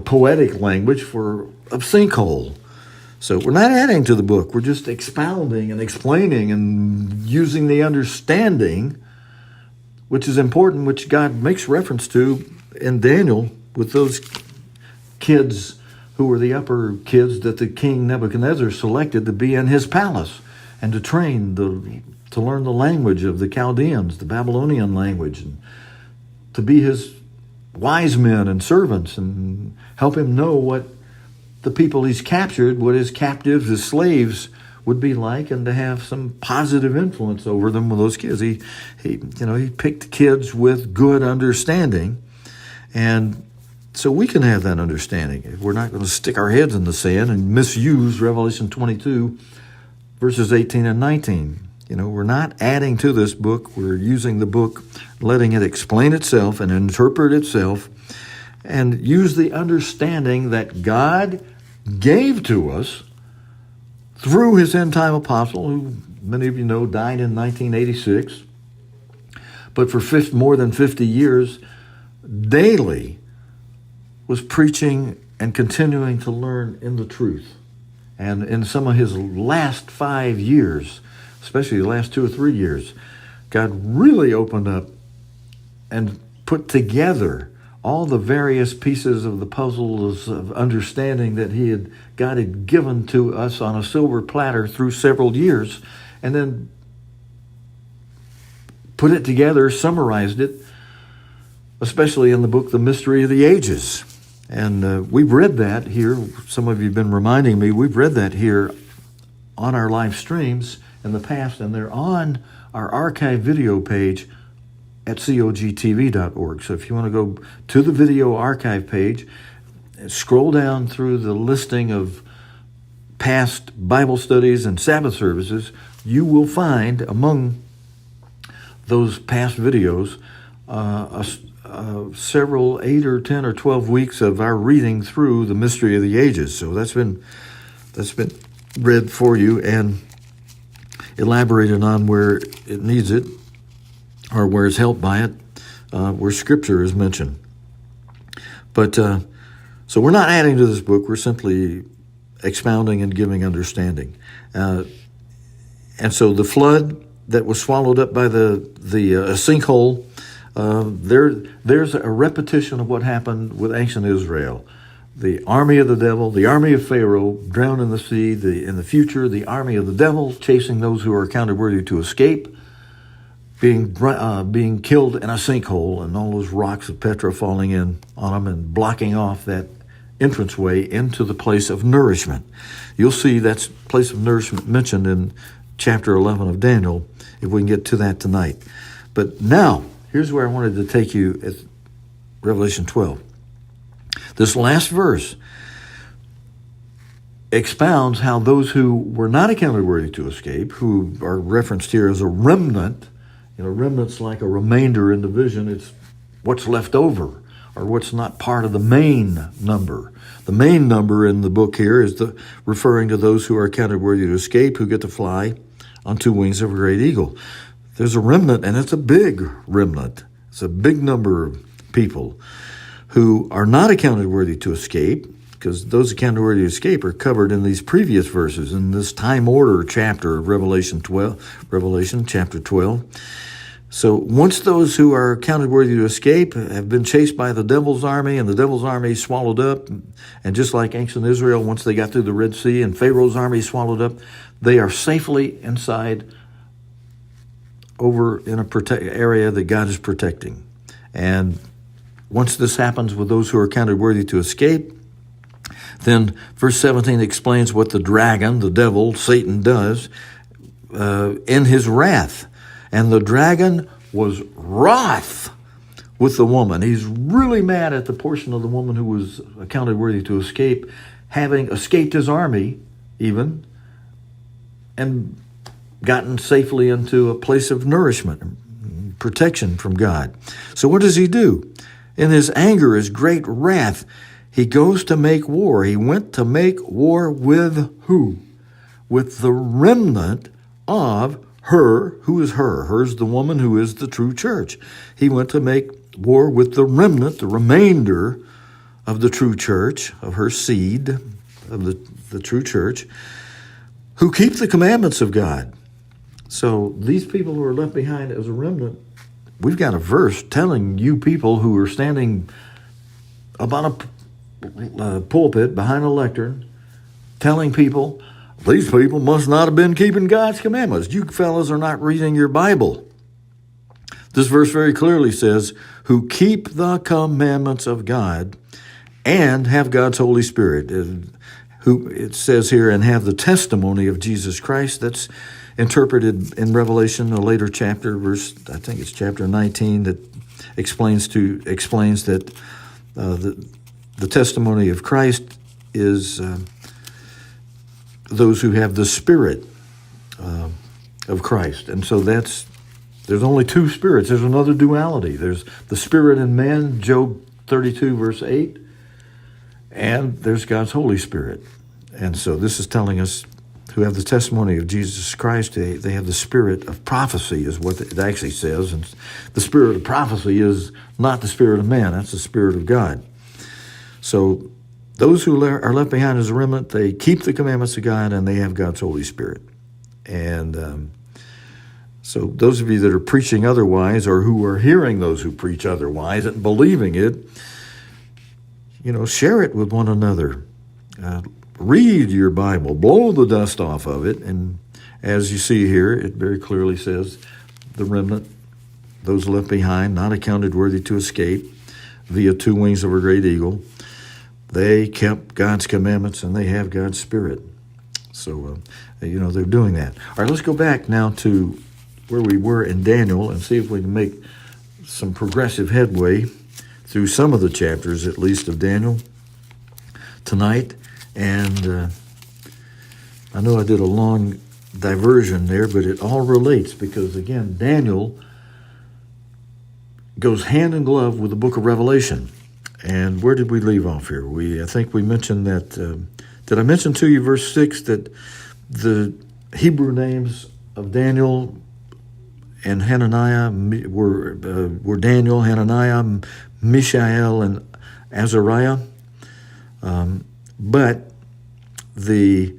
poetic language for a sinkhole. So we're not adding to the book. We're just expounding and explaining and using the understanding, which is important, which God makes reference to in Daniel with those kids who were the upper kids that the king Nebuchadnezzar selected to be in his palace and to train, to learn the language of the Chaldeans, the Babylonian language, and to be his wise men and servants and help him know what the people he's captured, what his captives, his slaves would be like, and to have some positive influence over them with those kids. He picked kids with good understanding, and so we can have that understanding. We're not going to stick our heads in the sand and misuse Revelation 22, verses 18 and 19. We're not adding to this book. We're using the book, letting it explain itself and interpret itself, and use the understanding that God gave to us through his end-time apostle, who many of you know died in 1986. But for more than 50 years, daily was preaching and continuing to learn in the truth. And in some of his last 5 years, especially the last 2 or 3 years, God really opened up and put together all the various pieces of the puzzles of understanding that God had given to us on a silver platter through several years, and then put it together, summarized it, especially in the book, The Mystery of the Ages. And we've read that here. Some of you have been reminding me, we've read that here on our live streams in the past, and they're on our archive video page at cogtv.org. So if you want to go to the video archive page, scroll down through the listing of past Bible studies and Sabbath services, you will find among those past videos several 8 or 10 or 12 weeks of our reading through the mystery of the ages. So that's been read for you and elaborated on where it needs it, or where it's helped by it, where Scripture is mentioned. But so we're not adding to this book; we're simply expounding and giving understanding. And so the flood that was swallowed up by the sinkhole, there's a repetition of what happened with ancient Israel. The army of the devil, the army of Pharaoh, drowned in the sea. In the future, the army of the devil chasing those who are counted worthy to escape, being killed in a sinkhole, and all those rocks of Petra falling in on them and blocking off that entranceway into the place of nourishment. You'll see that place of nourishment mentioned in chapter 11 of Daniel, if we can get to that tonight. But now, here's where I wanted to take you at Revelation 12. This last verse expounds how those who were not accounted worthy to escape, who are referenced here as a remnant, remnant's like a remainder in division. It's what's left over, or what's not part of the main number. The main number in the book here is referring to those who are accounted worthy to escape, who get to fly on 2 wings of a great eagle. There's a remnant, and it's a big remnant. It's a big number of people who are not accounted worthy to escape, because those accounted worthy to escape are covered in these previous verses, in this time order chapter of Revelation chapter 12. So once those who are counted worthy to escape have been chased by the devil's army, and the devil's army swallowed up, and just like ancient Israel, once they got through the Red Sea and Pharaoh's army swallowed up, they are safely inside over in a area that God is protecting. And once this happens with those who are counted worthy to escape, then verse 17 explains what the dragon, the devil, Satan, does in his wrath. And the dragon was wroth with the woman. He's really mad at the portion of the woman who was accounted worthy to escape, having escaped his army even, and gotten safely into a place of nourishment and protection from God. So what does he do? In his anger, his great wrath, he goes to make war. He went to make war with who? With the remnant of her. Who is her? Her's the woman who is the true church. He went to make war with the remnant, the remainder of the true church, of her seed, of the true church, who keep the commandments of God. So these people who are left behind as a remnant, we've got a verse telling you people who are standing about a pulpit behind a lectern, telling people, these people must not have been keeping God's commandments. You fellas are not reading your Bible. This verse very clearly says, who keep the commandments of God and have God's Holy Spirit. Who it says here, and have the testimony of Jesus Christ. That's interpreted in Revelation, a later chapter, I think it's chapter 19, that explains that the testimony of Christ is those who have the Spirit of Christ. And so there's only two spirits. There's another duality. There's the Spirit in man, Job 32, verse 8, and there's God's Holy Spirit. And so this is telling us who have the testimony of Jesus Christ, they have the spirit of prophecy, is what it actually says. And the spirit of prophecy is not the spirit of man, that's the spirit of God. So those who are left behind as a remnant, they keep the commandments of God, and they have God's Holy Spirit. And so those of you that are preaching otherwise, or who are hearing those who preach otherwise and believing it, share it with one another. Read your Bible, blow the dust off of it, and as you see here, it very clearly says, the remnant, those left behind, not accounted worthy to escape, via two wings of a great eagle, they kept God's commandments, and they have God's Spirit. So, they're doing that. All right, let's go back now to where we were in Daniel and see if we can make some progressive headway through some of the chapters, at least, of Daniel tonight. And I know I did a long diversion there, but it all relates because, again, Daniel goes hand in glove with the book of Revelation. And where did we leave off here? I think we mentioned that, did I mention to you verse 6 that the Hebrew names of Daniel and Hananiah were Daniel, Hananiah, Mishael, and Azariah? But the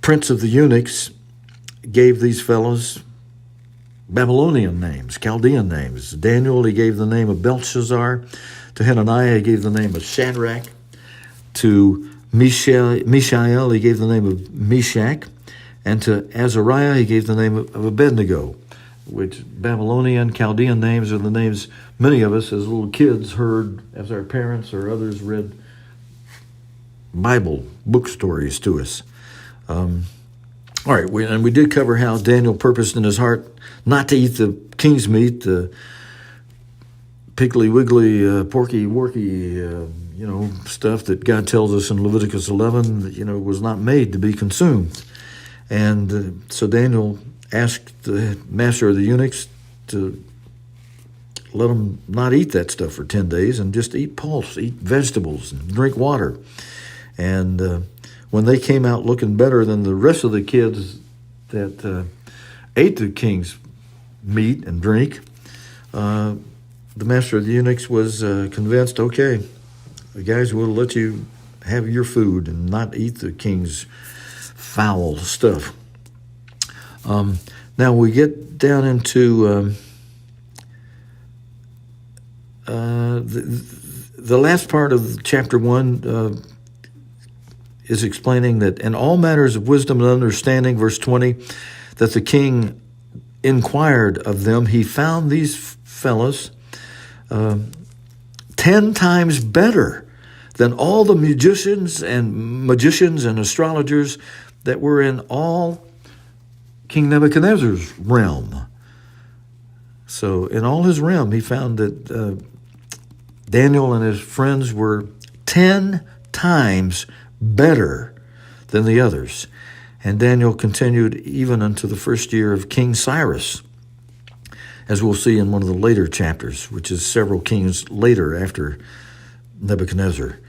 prince of the eunuchs gave these fellows Babylonian names, Chaldean names. Daniel, he gave the name of Belshazzar. To Hananiah, he gave the name of Shadrach. To Mishael, he gave the name of Meshach. And to Azariah, he gave the name of Abednego, which Babylonian, Chaldean names are the names many of us as little kids heard as our parents or others read Bible book stories to us. All right, we did cover how Daniel purposed in his heart not to eat the king's meat, the piggly wiggly, porky worky, stuff that God tells us in Leviticus 11, was not made to be consumed. And so Daniel asked the master of the eunuchs to let him not eat that stuff for 10 days and just eat pulse, eat vegetables, and drink water. And when they came out looking better than the rest of the kids that ate the king's meat and drink, the master of the eunuchs was convinced, okay, the guys will let you have your food and not eat the king's foul stuff. Now we get down into the last part of chapter 1 is explaining that in all matters of wisdom and understanding, verse 20, that the king inquired of them. He found these fellows 10 times better than all the magicians and astrologers that were in all King Nebuchadnezzar's realm. So in all his realm, he found that Daniel and his friends were 10 times better than the others. And Daniel continued even unto the first year of King Cyrus, as we'll see in one of the later chapters, which is several kings later after Nebuchadnezzar.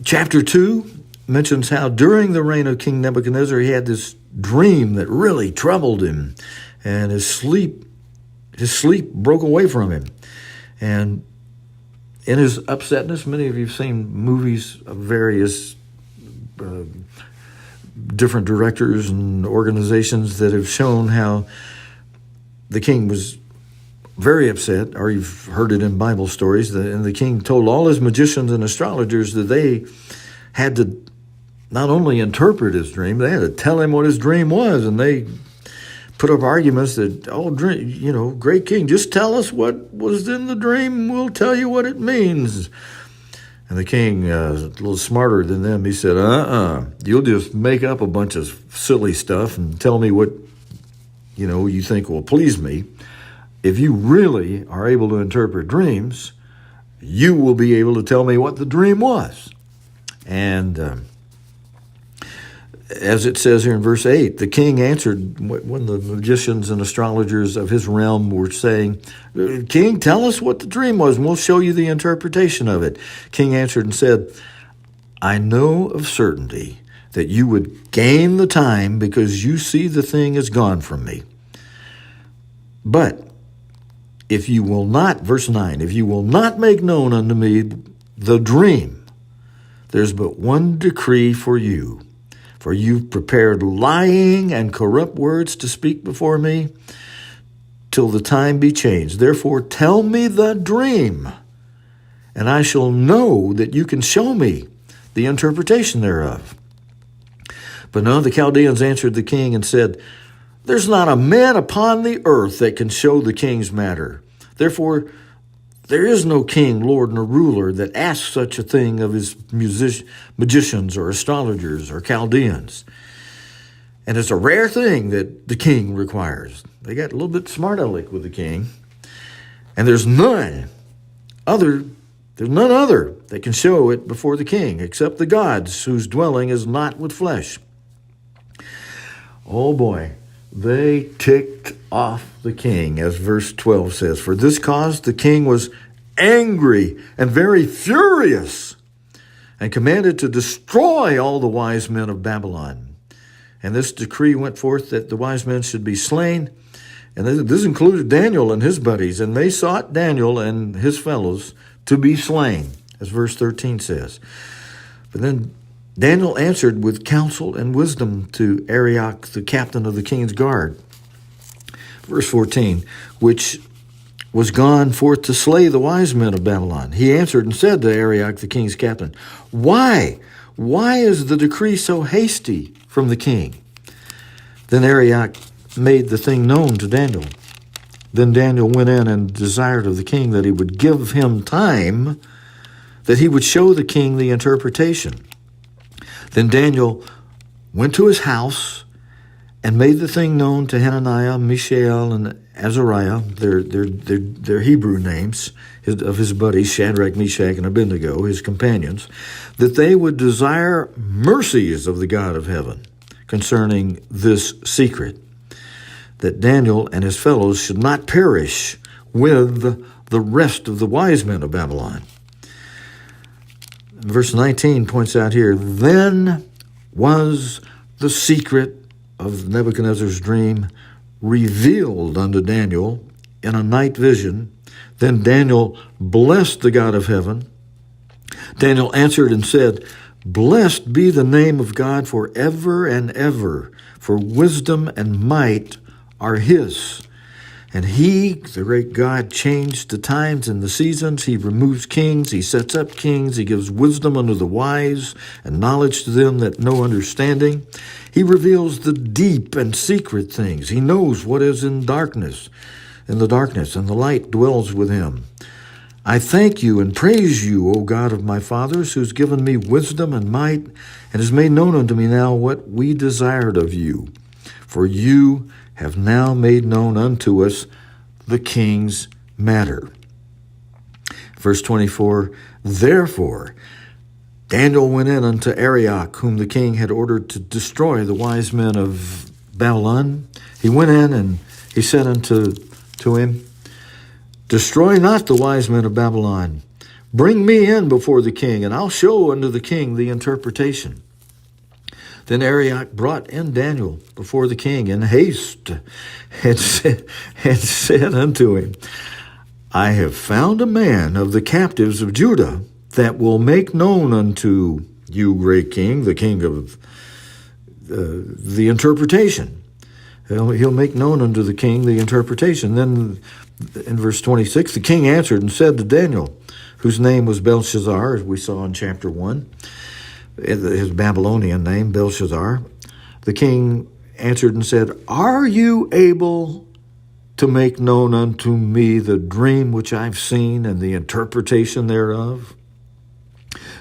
Chapter 2 mentions how during the reign of King Nebuchadnezzar, he had this dream that really troubled him, and his sleep broke away from him. And in his upsetness, many of you have seen movies of various different directors and organizations that have shown how the king was very upset, or you've heard it in Bible stories, and the king told all his magicians and astrologers that they had to not only interpret his dream, they had to tell him what his dream was, and they put up arguments that, great king, just tell us what was in the dream, we'll tell you what it means. And the king, a little smarter than them, he said, you'll just make up a bunch of silly stuff and tell me what, you think will please me. If you really are able to interpret dreams, you will be able to tell me what the dream was. And as it says here in verse 8, the king answered when the magicians and astrologers of his realm were saying, King, tell us what the dream was, and we'll show you the interpretation of it. King answered and said, I know of certainty that you would gain the time, because you see the thing is gone from me. But if you will not," verse 9, "if you will not make known unto me the dream, there's but one decree for you. For you've prepared lying and corrupt words to speak before me till the time be changed. Therefore tell me the dream, and I shall know that you can show me the interpretation thereof." But none of the Chaldeans answered the king and said, "There's not a man upon the earth that can show the king's matter. Therefore, there is no king, lord, nor ruler that asks such a thing of his magicians or astrologers or Chaldeans. And it's a rare thing that the king requires." They got a little bit smart aleck with the king. "And there's none other that can show it before the king, except the gods, whose dwelling is not with flesh." Oh boy, they ticked off the king, as verse 12 says. "For this cause the king was angry and very furious, and commanded to destroy all the wise men of Babylon. And this decree went forth that the wise men should be slain." And this included Daniel and his buddies, and they sought Daniel and his fellows to be slain, as verse 13 says. But then Daniel answered with counsel and wisdom to Arioch, the captain of the king's guard. Verse 14, "which was gone forth to slay the wise men of Babylon. He answered and said to Arioch, the king's captain, Why is the decree so hasty from the king?" Then Arioch made the thing known to Daniel. Then Daniel went in and desired of the king that he would give him time, that he would show the king the interpretation. Then Daniel went to his house and made the thing known to Hananiah, Mishael, and Azariah, their Hebrew names, of his buddies, Shadrach, Meshach, and Abednego, his companions, that they would desire mercies of the God of heaven concerning this secret, that Daniel and his fellows should not perish with the rest of the wise men of Babylon. Verse 19 points out here, "Then was the secret of Nebuchadnezzar's dream revealed unto Daniel in a night vision. Then Daniel blessed the God of heaven. Daniel answered and said, Blessed be the name of God forever and ever, for wisdom and might are his. And he, the great God, changed the times and the seasons. He removes kings. He sets up kings. He gives wisdom unto the wise and knowledge to them that know understanding. He reveals the deep and secret things. He knows what is in the darkness, and the light dwells with him. I thank you and praise you, O God of my fathers, who's given me wisdom and might, and has made known unto me now what we desired of you. For you have now made known unto us the king's matter." Verse 24, "Therefore Daniel went in unto Arioch, whom the king had ordered to destroy the wise men of Babylon. He went in and he said unto him, Destroy not the wise men of Babylon. Bring me in before the king, and I'll show unto the king the interpretation. Then Arioch brought in Daniel before the king in haste, and said unto him, I have found a man of the captives of Judah that will make known unto you, great king, the king of the interpretation. He'll make known unto the king the interpretation. Then in verse 26, the king answered and said to Daniel, whose name was Belshazzar, as we saw in chapter 1, his Babylonian name, Belshazzar. The king answered and said, Are you able to make known unto me the dream which I've seen and the interpretation thereof?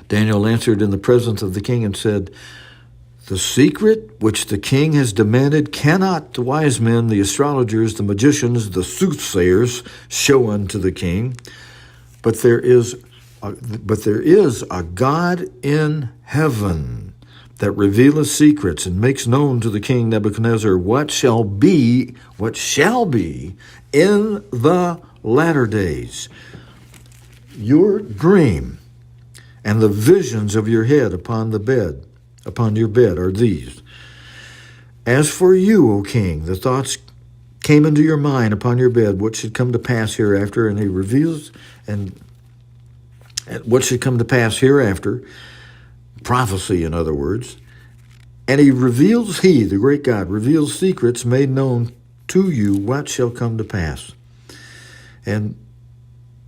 Daniel answered in the presence of the king and said, The secret which the king has demanded cannot the wise men, the astrologers, the magicians, the soothsayers show unto the king, but there is a God in heaven that revealeth secrets and makes known to the king Nebuchadnezzar what shall be in the latter days. Your dream and the visions of your head upon the bed upon your bed are these. As for you, O king, the thoughts came into your mind upon your bed, what should come to pass hereafter, and he reveals and what should come to pass hereafter, prophecy in other words, and he, the great God, reveals secrets made known to you what shall come to pass. And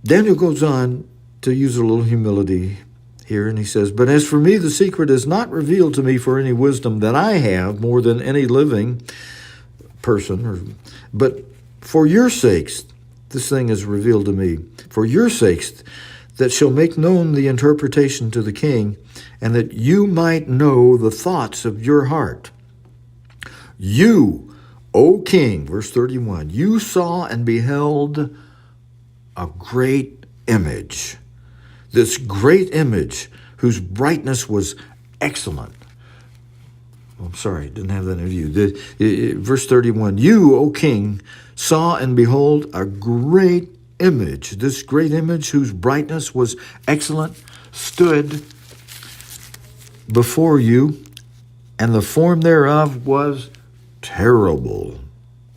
Daniel goes on to use a little humility here, and he says, but as for me, the secret is not revealed to me for any wisdom that I have more than any living person, but for your sakes, this thing is revealed to me. For your sakes, that shall make known the interpretation to the king, and that you might know the thoughts of your heart. You, O king, verse 31, you saw and beheld a great image. This great image whose brightness was excellent. I'm sorry, didn't have that in view. Verse 31, you, O king, saw and behold a great image. This great image whose brightness was excellent stood before you, and the form thereof was terrible,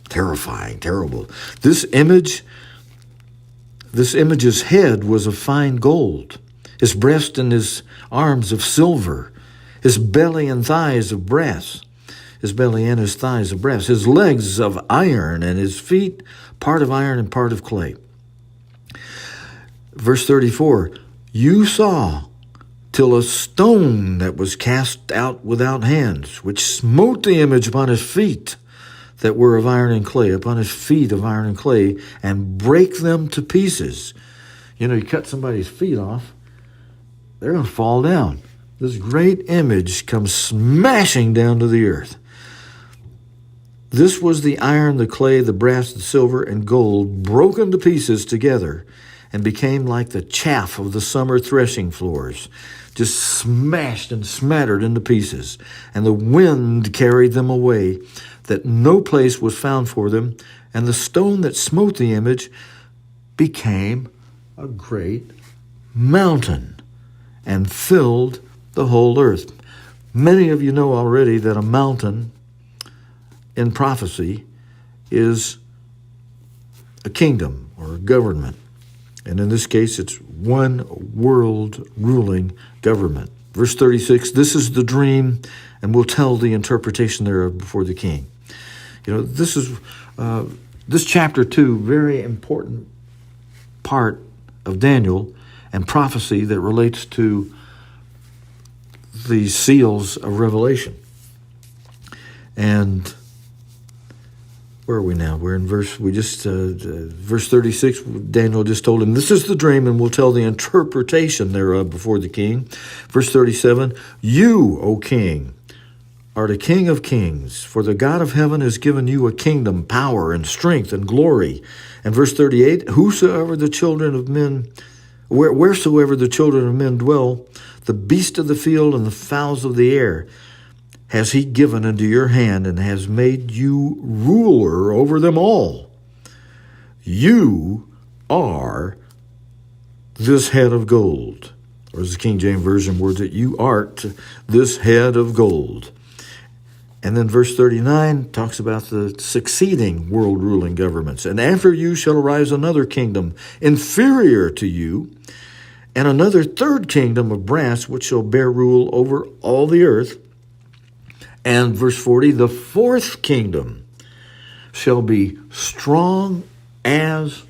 terrifying, terrible. This image's head was of fine gold, his breast and his arms of silver, his belly and thighs of brass, his belly and his thighs of brass, his legs of iron, and his feet part of iron and part of clay. Verse 34, you saw till a stone that was cast out without hands, which smote the image upon his feet that were of iron and clay, upon his feet of iron and clay, and break them to pieces. You know, you cut somebody's feet off, they're going to fall down. This great image comes smashing down to the earth. This was the iron, the clay, the brass, the silver, and gold broken to pieces together and became like the chaff of the summer threshing floors, just smashed and smattered into pieces. And the wind carried them away, that no place was found for them. And the stone that smote the image became a great mountain and filled the whole earth. Many of you know already that a mountain in prophecy is a kingdom or a government. And in this case, it's one world ruling government. Verse 36, this is the dream, and we'll tell the interpretation thereof before the king. You know, this is this chapter 2, very important part of Daniel and prophecy that relates to the seals of Revelation. And where are we now? We're in verse 36. Daniel just told him, this is the dream, and we'll tell the interpretation thereof before the king. Verse 37, you, O king, are the King of kings, for the God of heaven has given you a kingdom, power, and strength, and glory. And verse 38, whosoever the children of men, wheresoever the children of men dwell, the beast of the field and the fowls of the air has he given into your hand, and has made you ruler over them all. You are this head of gold. Or as the King James Version words it, you art this head of gold. And then verse 39 talks about the succeeding world ruling governments. And after you shall arise another kingdom inferior to you, and another third kingdom of brass, which shall bear rule over all the earth. And verse 40, the fourth kingdom shall be strong as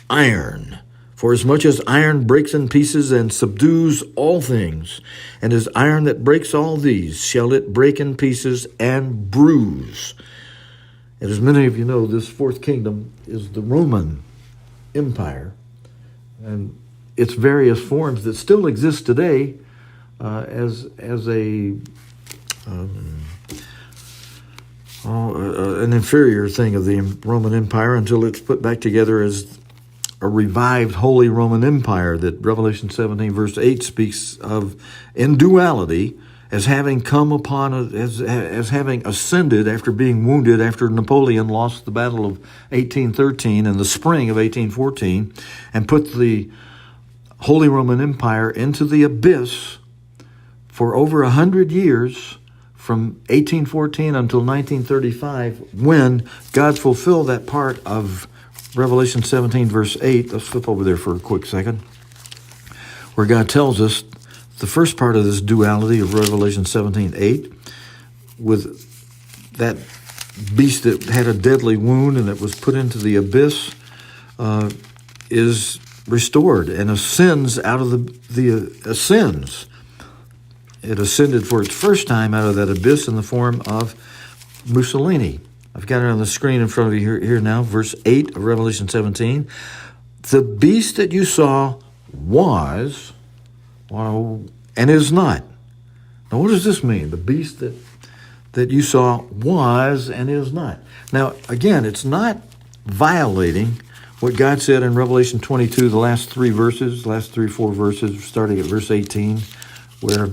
iron. For as much as iron breaks in pieces and subdues all things, and as iron that breaks all these, shall it break in pieces and bruise. And as many of you know, this fourth kingdom is the Roman Empire, and its various forms that still exist today as an inferior thing of the Roman Empire, until it's put back together as a revived Holy Roman Empire that Revelation 17 verse 8 speaks of in duality, as having come upon, as having ascended after being wounded after Napoleon lost the Battle of 1813 in the spring of 1814, and put the Holy Roman Empire into the abyss for over 100 years from 1814 until 1935, when God fulfilled that part of Revelation 17, verse 8. Let's flip over there for a quick second, where God tells us the first part of this duality of Revelation 17:8, with that beast that had a deadly wound and that was put into the abyss, is restored and ascends out of the ascends. It ascended for its first time out of that abyss in the form of Mussolini. I've got it on the screen in front of you here now, verse 8 of Revelation 17. The beast that you saw was, and is not. Now, what does this mean? The beast that you saw was and is not. Now, again, it's not violating what God said in Revelation 22, the last 4 verses, starting at verse 18, where,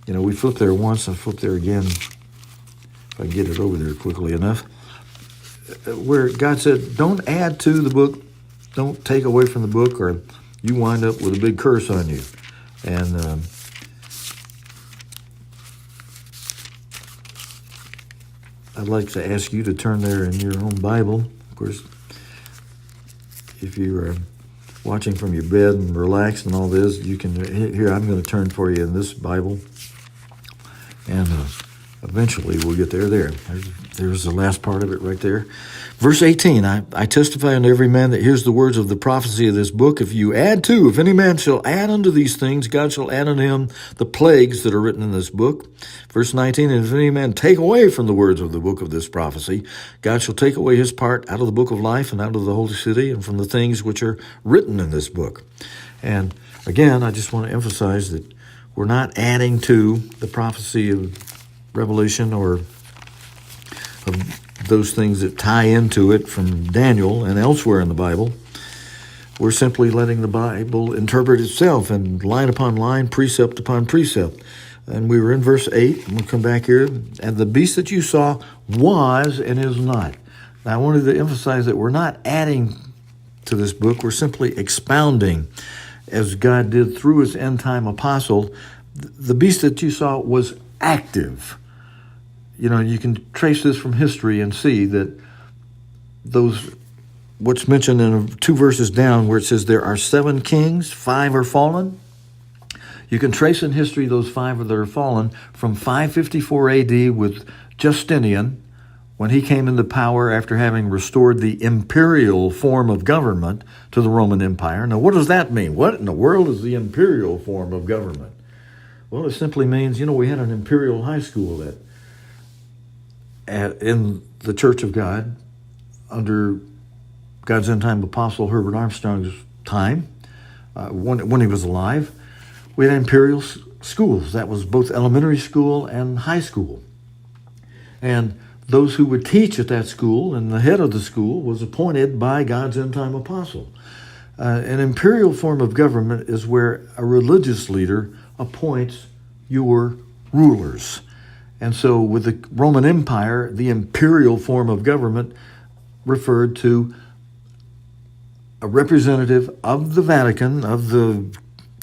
we flipped there once, I flipped there again, if I can get it over there quickly enough, where God said, don't add to the book, don't take away from the book, or you wind up with a big curse on you. And I'd like to ask you to turn there in your own Bible. Of course, if you're watching from your bed and relaxed and all this, you can, here, I'm going to turn for you in this Bible. And eventually we'll get there. There's the last part of it right there. Verse 18, I testify unto every man that hears the words of the prophecy of this book. If any man shall add unto these things, God shall add unto him the plagues that are written in this book. Verse 19, and if any man take away from the words of the book of this prophecy, God shall take away his part out of the book of life and out of the holy city and from the things which are written in this book. And again, I just want to emphasize that we're not adding to the prophecy of Revelation or of those things that tie into it from Daniel and elsewhere in the Bible. We're simply letting the Bible interpret itself, and line upon line, precept upon precept. And we were in verse 8, and we'll come back here. And the beast that you saw was and is not. Now, I wanted to emphasize that we're not adding to this book. We're simply expounding, as God did through his end-time apostle. The beast that you saw was active. You can trace this from history and see that what's mentioned in 2 verses down, where it says there are 7 kings, 5 are fallen. You can trace in history those 5 that are fallen from 554 AD with Justinian, when he came into power after having restored the imperial form of government to the Roman Empire. Now, what does that mean? What in the world is the imperial form of government? Well, it simply means, we had an imperial high school in the Church of God under God's end-time apostle Herbert Armstrong's time, when he was alive. We had imperial schools. That was both elementary school and high school. And those who would teach at that school, and the head of the school was appointed by God's end-time apostle. An imperial form of government is where a religious leader appoints your rulers. And so with the Roman Empire, the imperial form of government referred to a representative of the Vatican, of the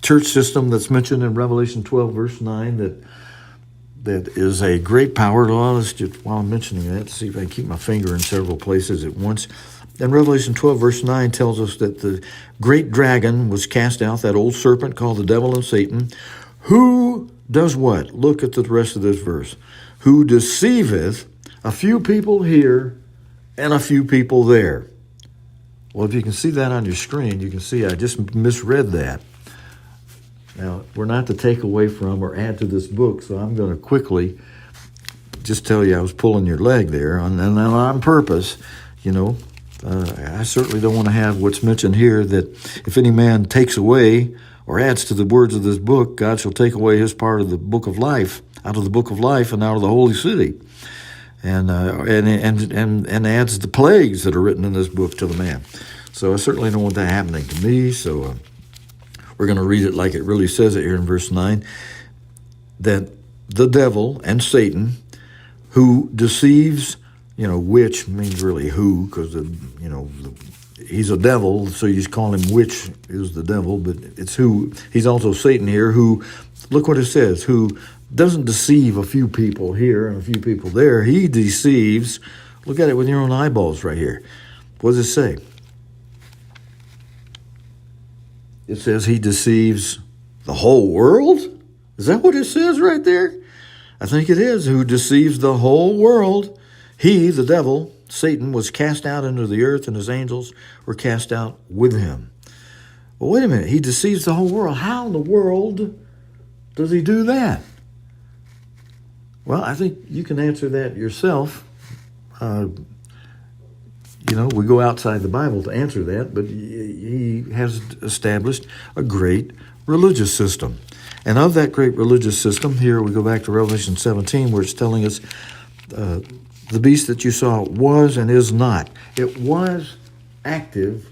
church system that's mentioned in Revelation 12, verse 9, that is a great power. Let's just, while I'm mentioning that, see if I can keep my finger in several places at once. And Revelation 12, verse 9 tells us that the great dragon was cast out, that old serpent called the devil and Satan, who does what? Look at the rest of this verse. Who deceiveth a few people here and a few people there. Well, if you can see that on your screen, you can see I just misread that. Now, we're not to take away from or add to this book, so I'm going to quickly just tell you I was pulling your leg there, and on purpose. I certainly don't want to have what's mentioned here, that if any man takes away or adds to the words of this book, God shall take away his part of the book of life, out of the book of life and out of the holy city, and adds the plagues that are written in this book to the man. So I certainly don't want that happening to me. So we're going to read it like it really says it here in verse 9, that the devil and Satan, who deceives, which means really who, because he's a devil, so you just call him which is the devil, but it's who. He's also Satan here, who, look what it says, who doesn't deceive a few people here and a few people there. He deceives. Look at it with your own eyeballs right here. What does it say? It says he deceives the whole world? Is that what it says right there? I think it is. Who deceives the whole world. He, the devil, Satan, was cast out into the earth, and his angels were cast out with him. Well, wait a minute. He deceives the whole world. How in the world does he do that? Well, I think you can answer that yourself. We go outside the Bible to answer that, but he has established a great religious system. And of that great religious system, here we go back to Revelation 17, where it's telling us the beast that you saw was and is not. It was active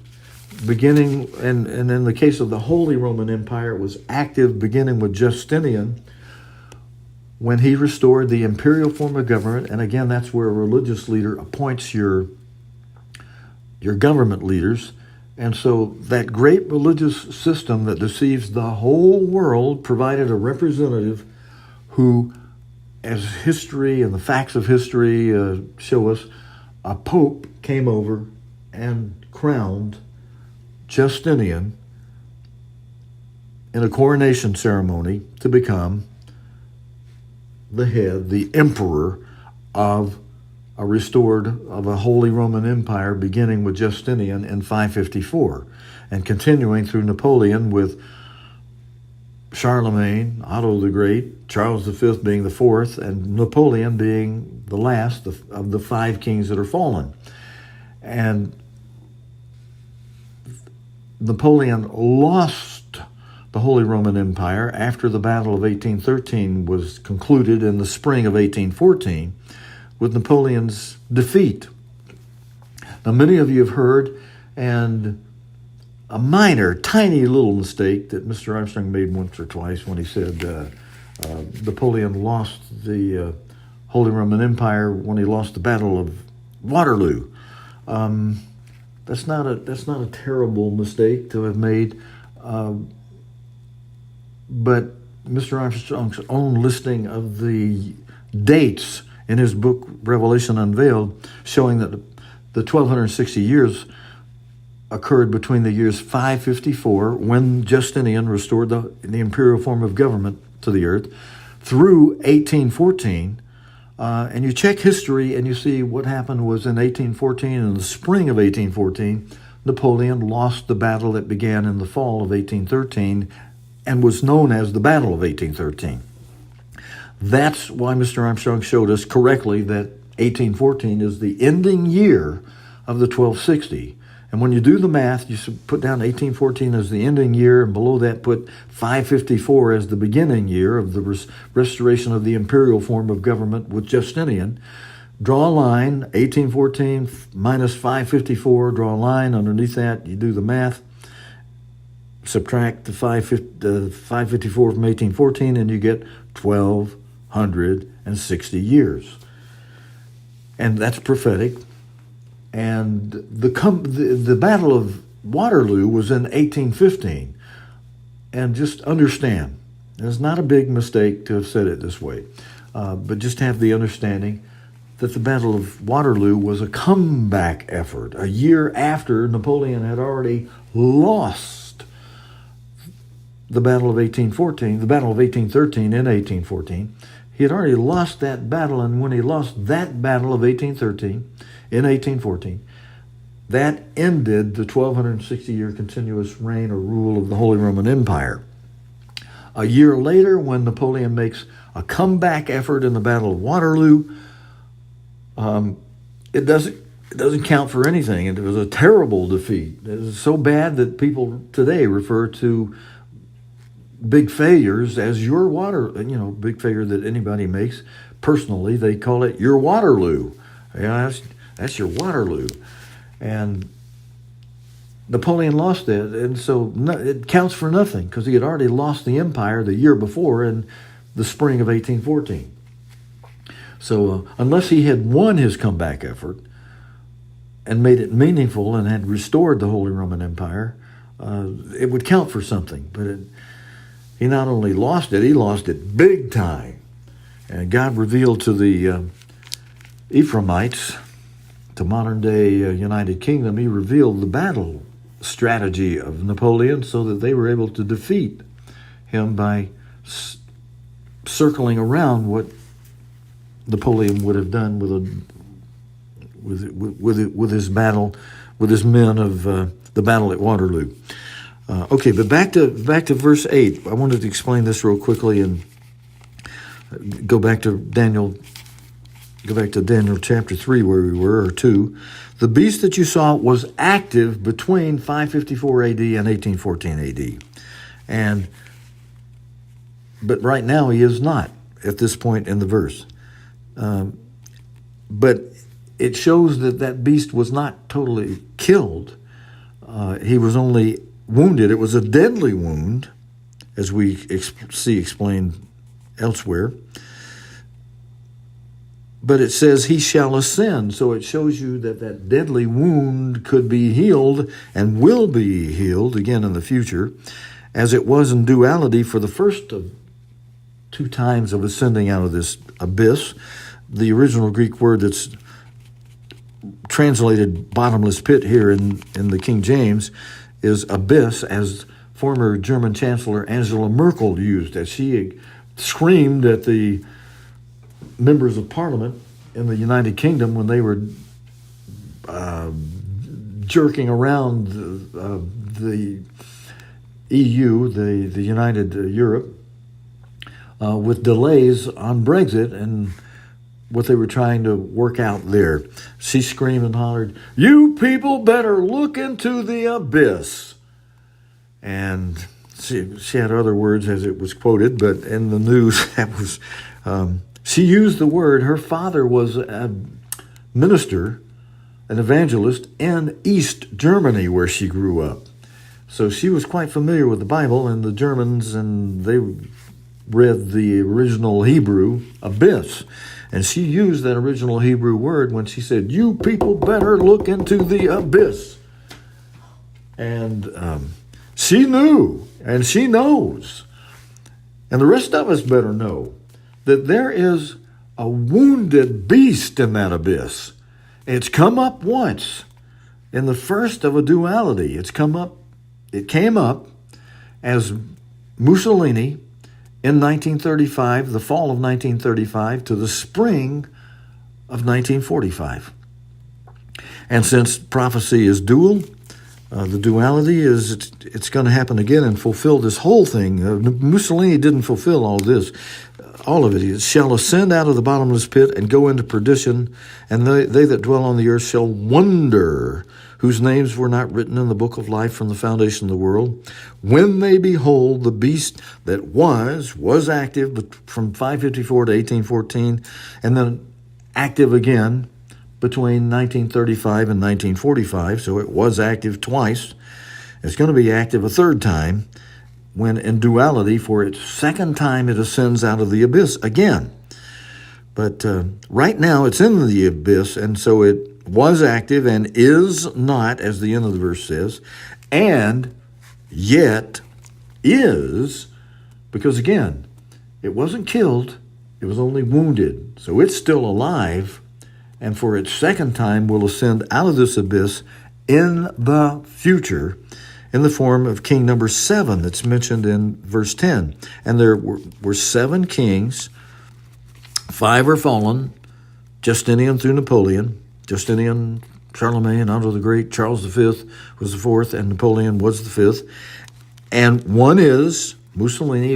beginning, and in the case of the Holy Roman Empire, it was active beginning with Justinian, when he restored the imperial form of government. And again, that's where a religious leader appoints your government leaders. And so that great religious system that deceives the whole world provided a representative who, as history and the facts of history show us, a pope came over and crowned Justinian in a coronation ceremony to become the head, the emperor of a Holy Roman Empire, beginning with Justinian in 554 and continuing through Napoleon with Charlemagne, Otto the Great, Charles V being the fourth, and Napoleon being the last of the five kings that are fallen. And Napoleon lost the Holy Roman Empire after the Battle of 1813 was concluded in the spring of 1814 with Napoleon's defeat. Now, many of you have heard, and a minor, tiny little mistake that Mr. Armstrong made once or twice when he said Napoleon lost the Holy Roman Empire when he lost the Battle of Waterloo. That's not a terrible mistake to have made, but Mr. Armstrong's own listing of the dates in his book Revelation Unveiled, showing that the 1260 years occurred between the years 554, when Justinian restored the imperial form of government to the earth, through 1814. And you check history and you see what happened was in 1814, in the spring of 1814, Napoleon lost the battle that began in the fall of 1813 and was known as the Battle of 1813. That's why Mr. Armstrong showed us correctly that 1814 is the ending year of the 1260. And when you do the math, you should put down 1814 as the ending year, and below that put 554 as the beginning year of the restoration of the imperial form of government with Justinian. Draw a line, 1814 minus 554, draw a line underneath that, you do the math, subtract the 554 from 1814, and you get 1,260 years. And that's prophetic. And the Battle of Waterloo was in 1815. And just understand, it's not a big mistake to have said it this way, but just have the understanding that the Battle of Waterloo was a comeback effort, a year after Napoleon had already lost the Battle of 1814, the Battle of 1813 in 1814. He had already lost that battle, and when he lost that Battle of 1813 in 1814, that ended the 1,260-year continuous reign or rule of the Holy Roman Empire. A year later, when Napoleon makes a comeback effort in the Battle of Waterloo, it doesn't count for anything. It was a terrible defeat. It was so bad that people today refer to big failures as your big failure that anybody makes. Personally, they call it your Waterloo. Yeah, that's your Waterloo. And Napoleon lost it, and so it counts for nothing because he had already lost the empire the year before in the spring of 1814. So unless he had won his comeback effort and made it meaningful and had restored the Holy Roman Empire, it would count for something. But he not only lost it, he lost it big time. And God revealed to the Ephraimites, to modern-day United Kingdom, he revealed the battle strategy of Napoleon so that they were able to defeat him by circling around what Napoleon would have done with his battle, with his men of the battle at Waterloo. Okay, but back to verse 8. I wanted to explain this real quickly and go back to Daniel chapter 3 where we were, or 2. The beast that you saw was active between 554 AD and 1814 AD. But right now he is not at this point in the verse. But it shows that beast was not totally killed. He was only wounded. It was a deadly wound, as we see explained elsewhere. But it says he shall ascend. So it shows you that deadly wound could be healed and will be healed again in the future, as it was in duality for the first of 2 times of ascending out of this abyss. The original Greek word that's translated bottomless pit here in the King James is abyss, as former German Chancellor Angela Merkel used, as she screamed at the members of Parliament in the United Kingdom when they were jerking around the EU, the United Europe, with delays on Brexit and what they were trying to work out there. She screamed and hollered, "You people better look into the abyss." And she had other words as it was quoted, but in the news, that was she used the word. Her father was a minister, an evangelist in East Germany where she grew up. So she was quite familiar with the Bible and the Germans, and they read the original Hebrew, abyss. And she used that original Hebrew word when she said, "You people better look into the abyss." And she knew, and she knows, and the rest of us better know, that there is a wounded beast in that abyss. It's come up once in the first of a duality. It came up as Mussolini in 1935, the fall of 1935 to the spring of 1945. And since prophecy is dual, the duality is it's going to happen again and fulfill this whole thing. Mussolini didn't fulfill all this. All of it. He shall ascend out of the bottomless pit and go into perdition, and they that dwell on the earth shall wonder, whose names were not written in the book of life from the foundation of the world, when they behold the beast that was active from 554 to 1814, and then active again between 1935 and 1945, so it was active twice. It's going to be active a third time, when in duality, for its second time it ascends out of the abyss again. But right now it's in the abyss, and so it was active and is not, as the end of the verse says, and yet is, because again, it wasn't killed, it was only wounded. So it's still alive, and for its second time will ascend out of this abyss in the future, in the form of king number 7 that's mentioned in verse 10. And there were 7 kings, 5 are fallen, Justinian through Napoleon. Justinian, Charlemagne, Otto the Great, Charles V was the 4th, and Napoleon was the 5th. And one is, Mussolini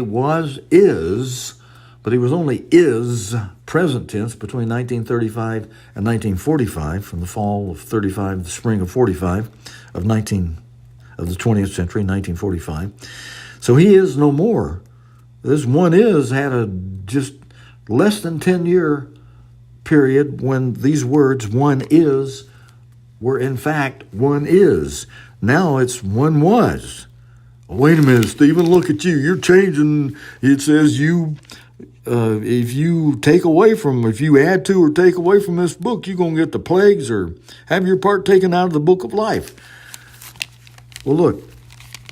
is, but he was only present tense between 1935 and 1945, from the fall of 35 to the spring of 45 of the 20th century, 1945. So he is no more. This one had a just less than 10-year period when these words, one is, were in fact one is. Now it's one was. Wait a minute, Stephen, look at you. You're changing. It says if you add to or take away from this book, you're going to get the plagues or have your part taken out of the book of life. Well, look,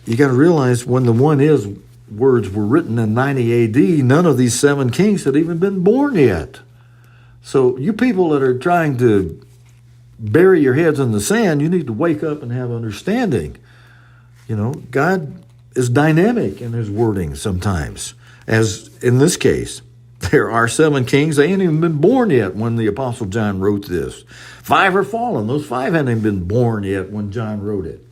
you got to realize when the one is words were written in 90 AD, none of these 7 kings had even been born yet. So you people that are trying to bury your heads in the sand, you need to wake up and have understanding. God is dynamic in his wording sometimes, as in this case. There are 7 kings. They ain't even been born yet when the Apostle John wrote this. 5 are fallen. Those 5 hadn't even been born yet when John wrote it.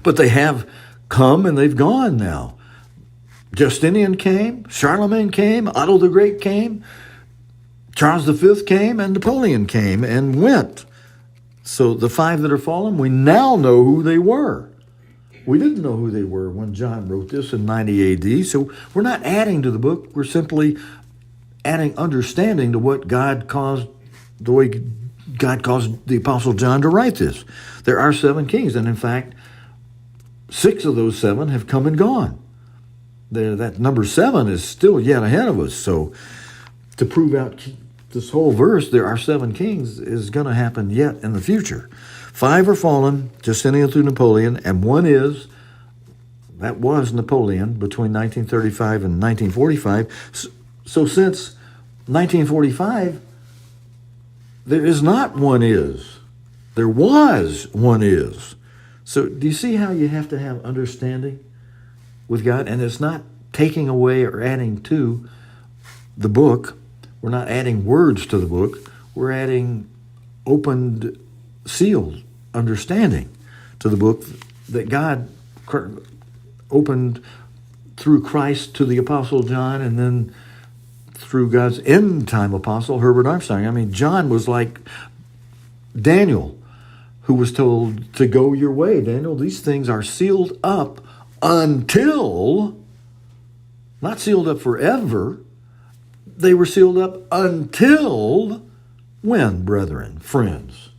But they have come and they've gone now. Justinian came, Charlemagne came, Otto the Great came, Charles V came, and Napoleon came and went. So the 5 that are fallen, we now know who they were. We didn't know who they were when John wrote this in 90 AD, so we're not adding to the book. We're simply adding understanding to what God caused, the way God caused the Apostle John to write this. There are 7 kings, and in fact, 6 of those 7 have come and gone. That number 7 is still yet ahead of us. So to prove out this whole verse, there are 7 kings, is going to happen yet in the future. 5 are fallen, Justinian through Napoleon, and 1 that was Napoleon between 1935 and 1945. So since 1945, there is not 1 is. There was 1 is. So do you see how you have to have understanding with God? And it's not taking away or adding to the book. We're not adding words to the book. We're adding opened, sealed understanding to the book that God opened through Christ to the Apostle John, and then through God's end-time apostle, Herbert Armstrong. I mean, John was like Daniel, who was told to go your way. Daniel, these things are sealed up until, not sealed up forever, they were sealed up until when, brethren, friends?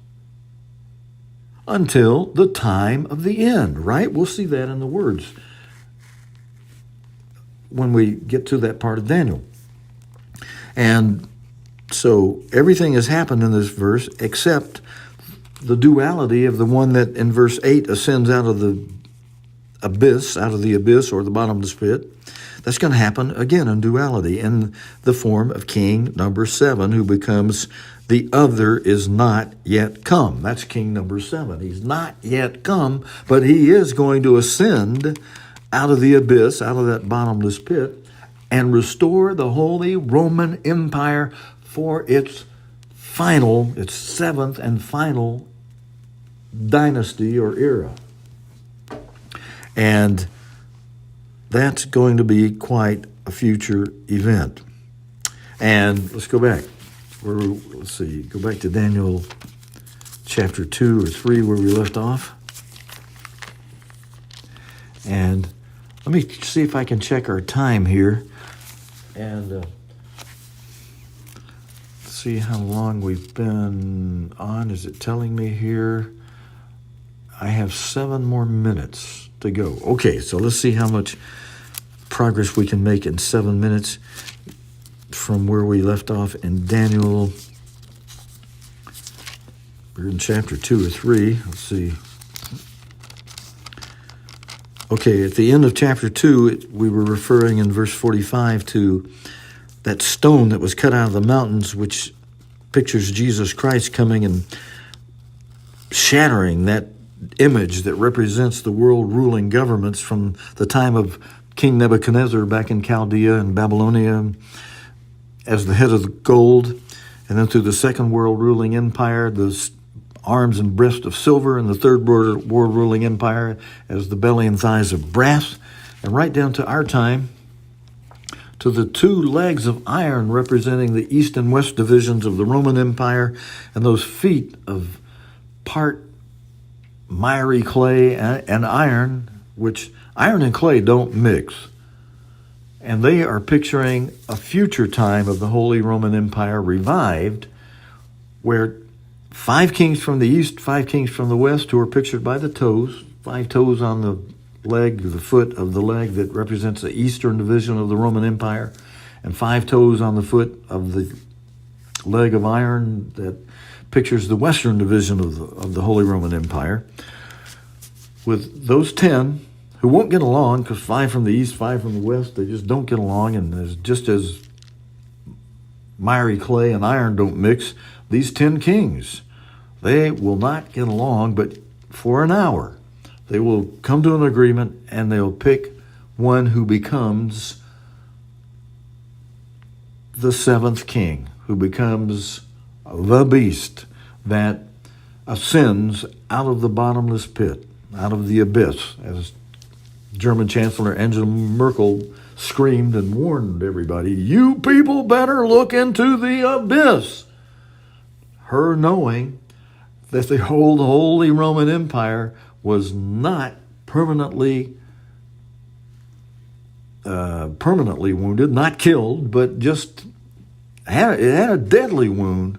Until the time of the end, right? We'll see that in the words when we get to that part of Daniel. And so everything has happened in this verse except the duality of the one that in verse 8 ascends out of the abyss or the bottomless pit. That's going to happen again in duality in the form of king number 7, who becomes the other is not yet come. That's king number 7. He's not yet come, but he is going to ascend out of the abyss, out of that bottomless pit, and restore the Holy Roman Empire for its 7th and final dynasty or era. And that's going to be quite a future event. And let's go back. Go back to Daniel chapter 2 or 3 where we left off. And let me see if I can check our time here and see how long we've been on. Is it telling me here? I have 7 more minutes to go. Okay, so let's see how much progress we can make in 7 minutes from where we left off in Daniel. We're in chapter 2 or 3. Let's see. Okay, at the end of chapter 2, we were referring in verse 45 to that stone that was cut out of the mountains, which pictures Jesus Christ coming and shattering that image that represents the world ruling governments from the time of King Nebuchadnezzar back in Chaldea and Babylonia as the head of the gold, and then through the second world ruling empire, the arms and breast of silver, and the third world ruling empire as the belly and thighs of brass, and right down to our time, to the 2 legs of iron representing the east and west divisions of the Roman Empire, and those feet of part miry clay and iron, which iron and clay don't mix. And they are picturing a future time of the Holy Roman Empire revived, where 5 kings from the east, 5 kings from the west, who are pictured by the toes, 5 toes on the leg, the foot of the leg that represents the eastern division of the Roman Empire, and 5 toes on the foot of the leg of iron that pictures the western division of the Holy Roman Empire. With those 10 who won't get along because 5 from the east, 5 from the west, they just don't get along. And just as miry clay and iron don't mix, these 10 kings, they will not get along, but for an hour, they will come to an agreement and they'll pick one who becomes the 7th king, who becomes the beast that ascends out of the bottomless pit, out of the abyss, as German Chancellor Angela Merkel screamed and warned everybody, "You people better look into the abyss." Her knowing that the whole Holy Roman Empire was not permanently wounded, not killed, but just had a deadly wound.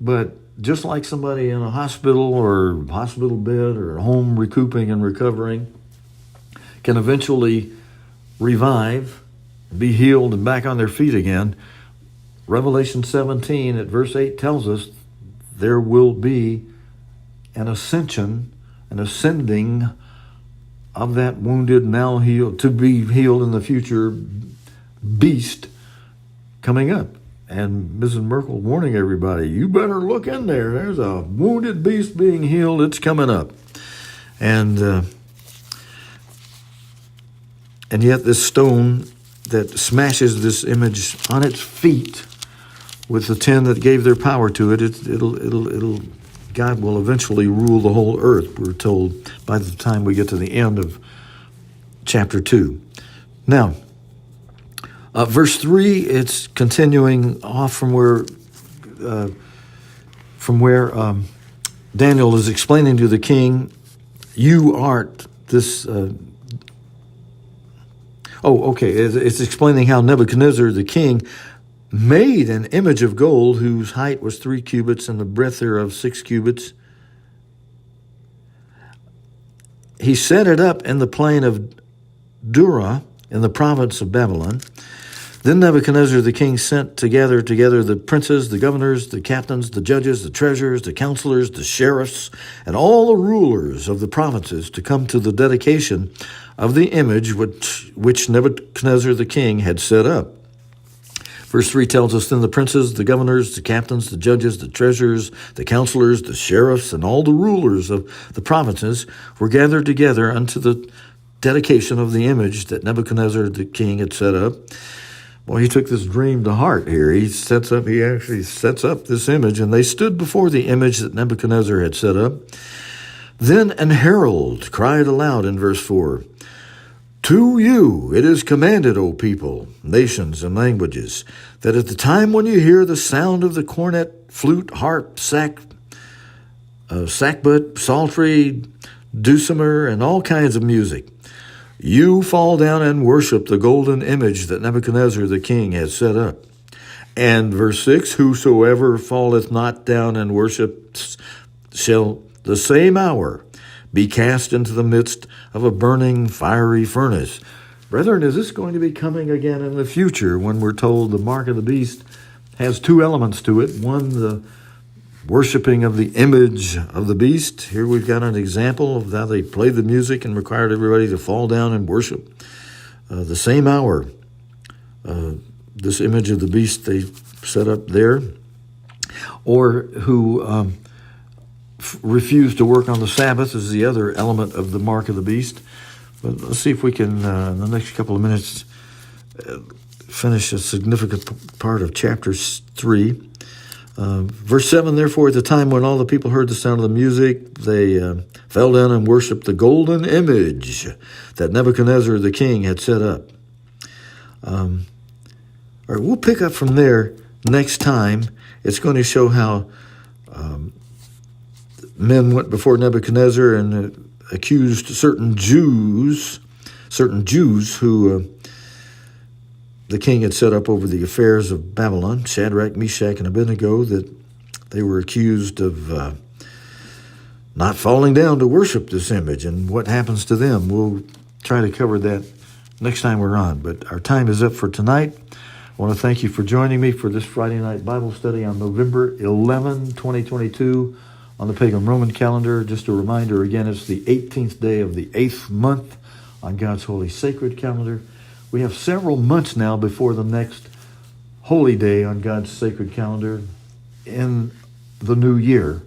But just like somebody in a hospital or hospital bed or home recouping and recovering can eventually revive, be healed, and back on their feet again, Revelation 17 at verse 8 tells us there will be an ascension, an ascending of that wounded, now healed, to be healed in the future beast coming up. And Mrs. Merkel warning everybody, you better look in there. There's a wounded beast being healed. It's coming up. And yet this stone that smashes this image on its feet with the 10 that gave their power to it, it'll God will eventually rule the whole earth, we're told, by the time we get to the end of chapter 2. Now, verse 3, it's continuing off from where Daniel is explaining to the king, you art this... It's explaining how Nebuchadnezzar the king made an image of gold whose height was 3 cubits and the breadth thereof 6 cubits. He set it up in the plain of Dura in the province of Babylon. Then Nebuchadnezzar the king sent together the princes, the governors, the captains, the judges, the treasurers, the counselors, the sheriffs, and all the rulers of the provinces to come to the dedication of the image which Nebuchadnezzar the king had set up. Verse 3 tells us, then the princes, the governors, the captains, the judges, the treasurers, the counselors, the sheriffs, and all the rulers of the provinces were gathered together unto the dedication of the image that Nebuchadnezzar the king had set up. Well, he took this dream to heart here. He actually sets up this image, and they stood before the image that Nebuchadnezzar had set up. Then an herald cried aloud in verse 4, to you it is commanded, O people, nations, and languages, that at the time when you hear the sound of the cornet, flute, harp, sackbut, psaltery, dulcimer, and all kinds of music, you fall down and worship the golden image that Nebuchadnezzar the king has set up. And verse 6, whosoever falleth not down and worships shall the same hour be cast into the midst of a burning fiery furnace. Brethren, is this going to be coming again in the future when we're told the mark of the beast has 2 elements to it? One, the worshiping of the image of the beast. Here we've got an example of how they played the music and required everybody to fall down and worship. The same hour, this image of the beast they set up there, or who refused to work on the Sabbath is the other element of the mark of the beast. But let's see if we can, in the next couple of minutes, finish a significant part of chapter 3. Verse 7, therefore, at the time when all the people heard the sound of the music, they fell down and worshipped the golden image that Nebuchadnezzar the king had set up. All right, we'll pick up from there next time. It's going to show how men went before Nebuchadnezzar and accused certain Jews who the king had set up over the affairs of Babylon, Shadrach, Meshach, and Abednego, that they were accused of not falling down to worship this image, and what happens to them. We'll try to cover that next time we're on, but our time is up for tonight. I want to thank you for joining me for this Friday night Bible study on November 11, 2022, on the pagan Roman calendar. Just a reminder again, it's the 18th day of the 8th month on God's holy sacred calendar. We have several months now before the next holy day on God's sacred calendar in the new year.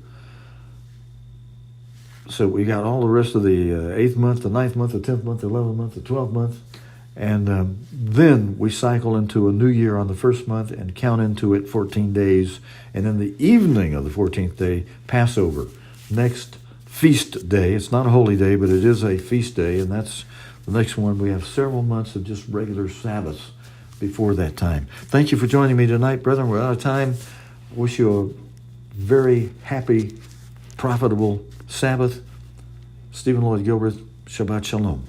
So we got all the rest of the 8th month, the 9th month, the 10th month, the 11th month, the 12th month. And then we cycle into a new year on the first month and count into it 14 days. And in the evening of the 14th day, Passover. Next feast day. It's not a holy day, but it is a feast day. And that's the next one. We have several months of just regular Sabbaths before that time. Thank you for joining me tonight, brethren. We're out of time. Wish you a very happy, profitable Sabbath. Stephen Lloyd Gilbert, Shabbat Shalom.